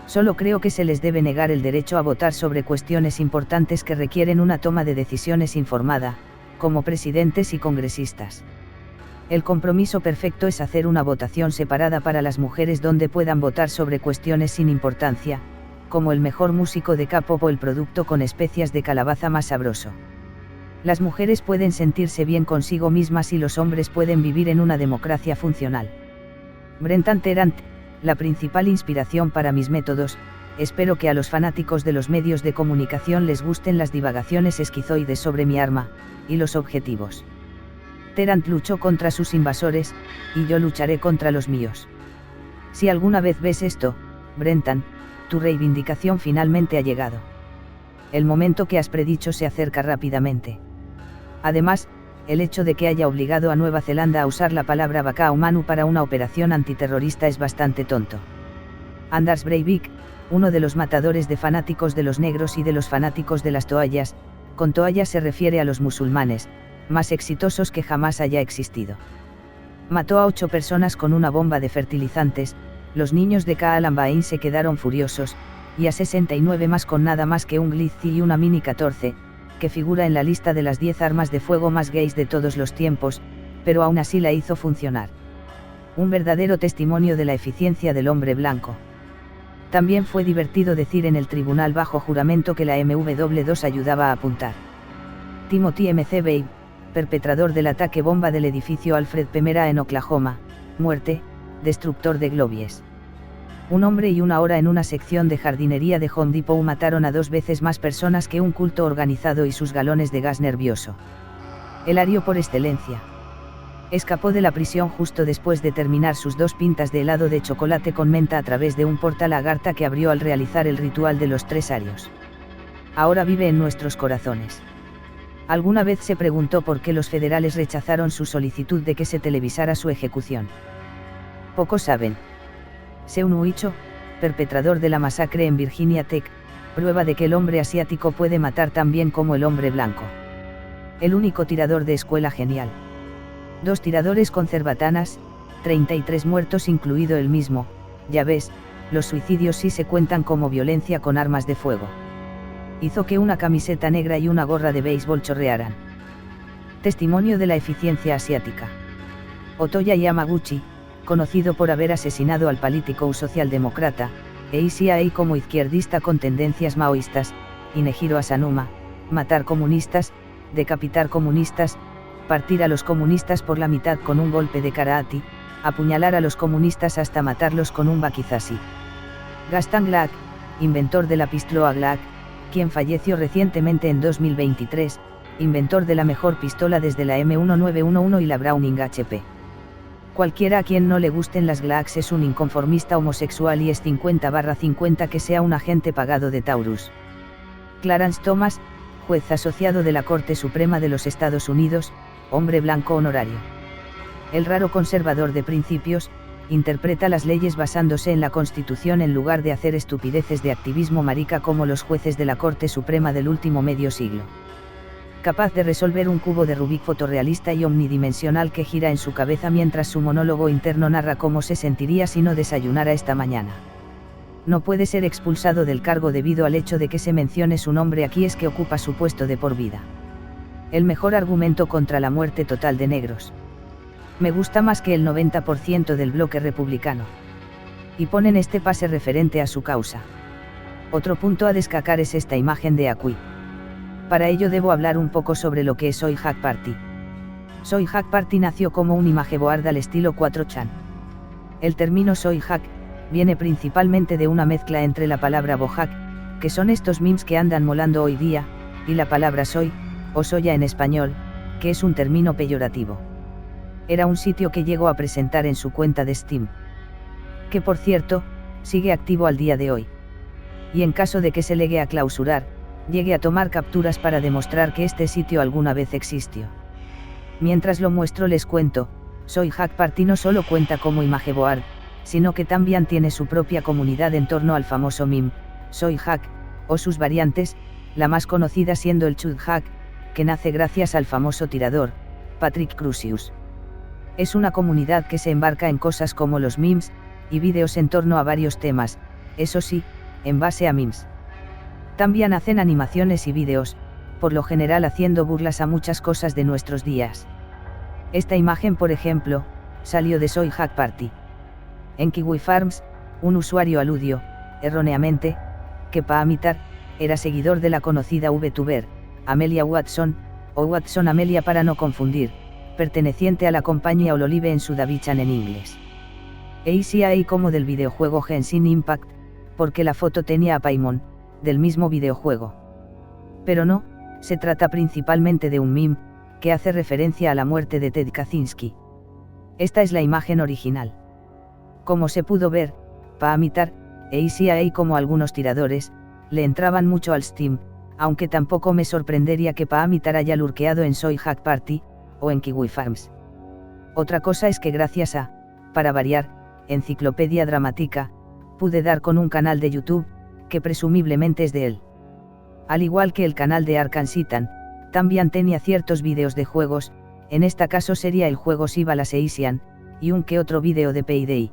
Solo creo que se les debe negar el derecho a votar sobre cuestiones importantes que requieren una toma de decisiones informada, como presidentes y congresistas. El compromiso perfecto es hacer una votación separada para las mujeres donde puedan votar sobre cuestiones sin importancia, como el mejor músico de K-pop o el producto con especias de calabaza más sabroso. Las mujeres pueden sentirse bien consigo mismas y los hombres pueden vivir en una democracia funcional. Brendan Tarrant, la principal inspiración para mis métodos. Espero que a los fanáticos de los medios de comunicación les gusten las divagaciones esquizoides sobre mi arma, y los objetivos. Tarrant luchó contra sus invasores, y yo lucharé contra los míos. Si alguna vez ves esto, Brendan, tu reivindicación finalmente ha llegado. El momento que has predicho se acerca rápidamente. Además, el hecho de que haya obligado a Nueva Zelanda a usar la palabra Bacao Manu para una operación antiterrorista es bastante tonto. Anders Breivik, uno de los matadores de fanáticos de los negros y de los fanáticos de las toallas, con toallas se refiere a los musulmanes, más exitosos que jamás haya existido. Mató a 8 personas con una bomba de fertilizantes, los niños de Columbine se quedaron furiosos, y a 69 más con nada más que un Glizzy y una Mini 14, que figura en la lista de las 10 armas de fuego más gays de todos los tiempos, pero aún así la hizo funcionar. Un verdadero testimonio de la eficiencia del hombre blanco. También fue divertido decir en el tribunal bajo juramento que la MW2 ayudaba a apuntar. Timothy McVeigh, perpetrador del ataque bomba del edificio Alfred P. Mera en Oklahoma, muerte, destructor de globies. Un hombre y una hora en una sección de jardinería de Home Depot mataron a 2 veces más personas que un culto organizado y sus galones de gas nervioso. El ario por excelencia. Escapó de la prisión justo después de terminar sus 2 pintas de helado de chocolate con menta a través de un portalagarta que abrió al realizar el ritual de los 3 arios. Ahora vive en nuestros corazones. Alguna vez se preguntó por qué los federales rechazaron su solicitud de que se televisara su ejecución. Pocos saben. Seun Huicho, perpetrador de la masacre en Virginia Tech, prueba de que el hombre asiático puede matar tan bien como el hombre blanco. El único tirador de escuela genial. 2 tiradores con cerbatanas, 33 muertos incluido el mismo. Ya ves, los suicidios sí se cuentan como violencia con armas de fuego. Hizo que una camiseta negra y una gorra de béisbol chorrearan. Testimonio de la eficiencia asiática. Otoya Yamaguchi, conocido por haber asesinado al político socialdemócrata, e ICIA como izquierdista con tendencias maoístas, y Nejiro Asanuma, matar comunistas, decapitar comunistas, partir a los comunistas por la mitad con un golpe de karate, apuñalar a los comunistas hasta matarlos con un bakizashi. Gaston Glock, inventor de la pistola Glock, quien falleció recientemente en 2023, inventor de la mejor pistola desde la M1911 y la Browning HP. Cualquiera a quien no le gusten las Glocks es un inconformista homosexual y es 50/50 que sea un agente pagado de Taurus. Clarence Thomas, juez asociado de la Corte Suprema de los Estados Unidos, hombre blanco honorario. El raro conservador de principios, interpreta las leyes basándose en la Constitución en lugar de hacer estupideces de activismo marica como los jueces de la Corte Suprema del último medio siglo. Capaz de resolver un cubo de Rubik fotorrealista y omnidimensional que gira en su cabeza mientras su monólogo interno narra cómo se sentiría si no desayunara esta mañana. No puede ser expulsado del cargo debido al hecho de que se mencione su nombre aquí es que ocupa su puesto de por vida. El mejor argumento contra la muerte total de negros. Me gusta más que el 90% del bloque republicano. Y ponen este pase referente a su causa. Otro punto a destacar es esta imagen de Akui. Para ello debo hablar un poco sobre lo que es Soy Hack Party. Soy Hack Party nació como un imageboard al estilo 4chan. El término Soy Hack viene principalmente de una mezcla entre la palabra bohack, que son estos memes que andan molando hoy día, y la palabra soy, o soya en español, que es un término peyorativo. Era un sitio que llegó a presentar en su cuenta de Steam. Que por cierto, sigue activo al día de hoy. Y en caso de que se llegue a clausurar, llegue a tomar capturas para demostrar que este sitio alguna vez existió. Mientras lo muestro les cuento, Soy Hack Party no solo cuenta como imageboard, sino que también tiene su propia comunidad en torno al famoso meme, Soy Hack, o sus variantes, la más conocida siendo el Chud Hack, que nace gracias al famoso tirador, Patrick Crusius. Es una comunidad que se embarca en cosas como los memes, y vídeos en torno a varios temas, eso sí, en base a memes. También hacen animaciones y vídeos, por lo general haciendo burlas a muchas cosas de nuestros días. Esta imagen por ejemplo, salió de Soy Hack Party. En Kiwi Farms, un usuario aludió, erróneamente, que Paamitar era seguidor de la conocida VTuber, Amelia Watson, o Watson Amelia para no confundir, perteneciente a la compañía Hololive en Sudavichan en inglés. E ICIA como del videojuego Genshin Impact, porque la foto tenía a Paimon, del mismo videojuego. Pero no, se trata principalmente de un meme, que hace referencia a la muerte de Ted Kaczynski. Esta es la imagen original. Como se pudo ver, Paamitar, e ICIA como algunos tiradores, le entraban mucho al Steam, aunque tampoco me sorprendería que Paamitar haya lurkeado en Soy Hack Party, o en Kiwi Farms. Otra cosa es que gracias a, para variar, Enciclopedia Dramática, pude dar con un canal de YouTube, que presumiblemente es de él. Al igual que el canal de Arkansitan, también tenía ciertos vídeos de juegos, en este caso sería el juego Sivalas Eisian, y un que otro vídeo de Payday.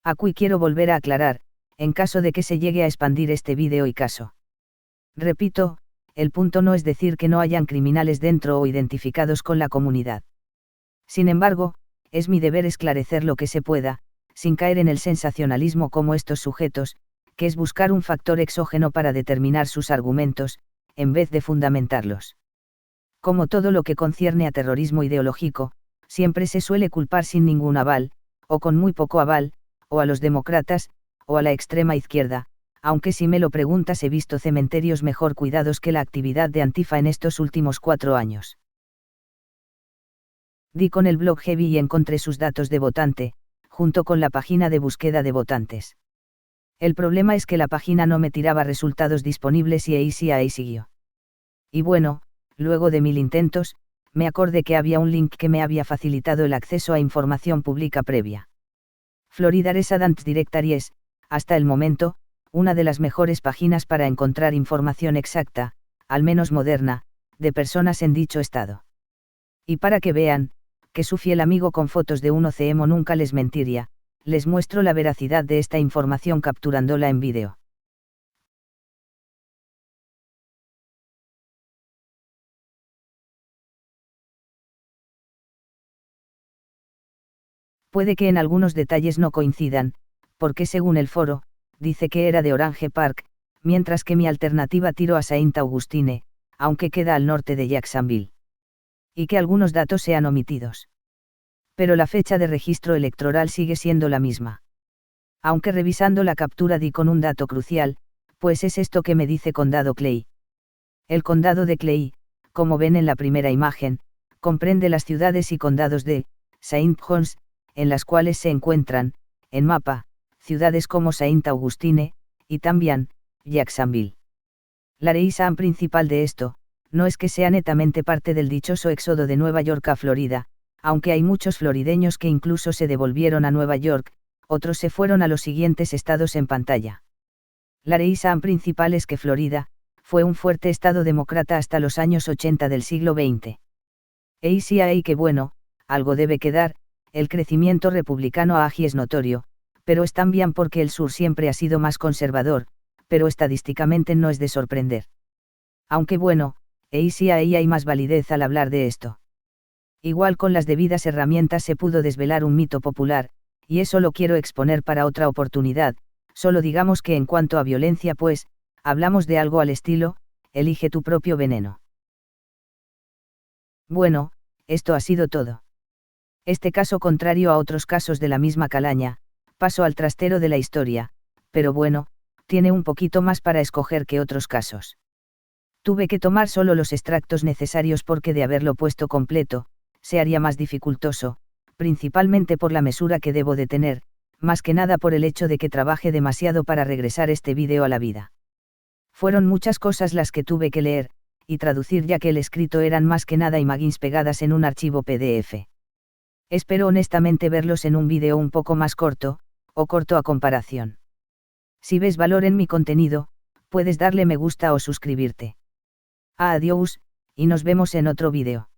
Aquí quiero volver a aclarar, en caso de que se llegue a expandir este vídeo y caso. Repito, el punto no es decir que no hayan criminales dentro o identificados con la comunidad. Sin embargo, es mi deber esclarecer lo que se pueda, sin caer en el sensacionalismo como estos sujetos, que es buscar un factor exógeno para determinar sus argumentos, en vez de fundamentarlos. Como todo lo que concierne a terrorismo ideológico, siempre se suele culpar sin ningún aval, o con muy poco aval, o a los demócratas, o a la extrema izquierda, aunque si me lo preguntas he visto cementerios mejor cuidados que la actividad de Antifa en estos últimos 4 años. Di con el blog Heavy y encontré sus datos de votante, junto con la página de búsqueda de votantes. El problema es que la página no me tiraba resultados disponibles y ahí siguió. Y bueno, luego de 1000 intentos, me acordé que había un link que me había facilitado el acceso a información pública previa. Florida Residents Directory es, hasta el momento, una de las mejores páginas para encontrar información exacta, al menos moderna, de personas en dicho estado. Y para que vean, que su fiel amigo con fotos de un OCEMO nunca les mentiría, les muestro la veracidad de esta información capturándola en vídeo. Puede que en algunos detalles no coincidan, porque según el foro, dice que era de Orange Park, mientras que mi alternativa tiro a Saint Augustine, aunque queda al norte de Jacksonville. Y que algunos datos sean omitidos. Pero la fecha de registro electoral sigue siendo la misma. Aunque revisando la captura di con un dato crucial, pues es esto que me dice Condado Clay. El condado de Clay, como ven en la primera imagen, comprende las ciudades y condados de Saint Johns, en las cuales se encuentran, en mapa, ciudades como Saint Augustine, y también, Jacksonville. La razón principal de esto, no es que sea netamente parte del dichoso éxodo de Nueva York a Florida, aunque hay muchos florideños que incluso se devolvieron a Nueva York, otros se fueron a los siguientes estados en pantalla. La razón principal es que Florida, fue un fuerte estado demócrata hasta los años 80 del siglo XX. Y sí hay que bueno, algo debe quedar, el crecimiento republicano allí es notorio, pero es también porque el sur siempre ha sido más conservador, pero estadísticamente no es de sorprender. Aunque bueno, sí hay más validez al hablar de esto. Igual con las debidas herramientas se pudo desvelar un mito popular, y eso lo quiero exponer para otra oportunidad, solo digamos que en cuanto a violencia pues, hablamos de algo al estilo, elige tu propio veneno. Bueno, esto ha sido todo. Este caso contrario a otros casos de la misma calaña, paso al trastero de la historia, pero bueno, tiene un poquito más para escoger que otros casos. Tuve que tomar solo los extractos necesarios porque de haberlo puesto completo, se haría más dificultoso, principalmente por la mesura que debo de tener, más que nada por el hecho de que trabaje demasiado para regresar este vídeo a la vida. Fueron muchas cosas las que tuve que leer, y traducir ya que el escrito eran más que nada imágenes pegadas en un archivo PDF. Espero honestamente verlos en un vídeo un poco más corto, o corto a comparación. Si ves valor en mi contenido, puedes darle me gusta o suscribirte. Adiós, y nos vemos en otro vídeo.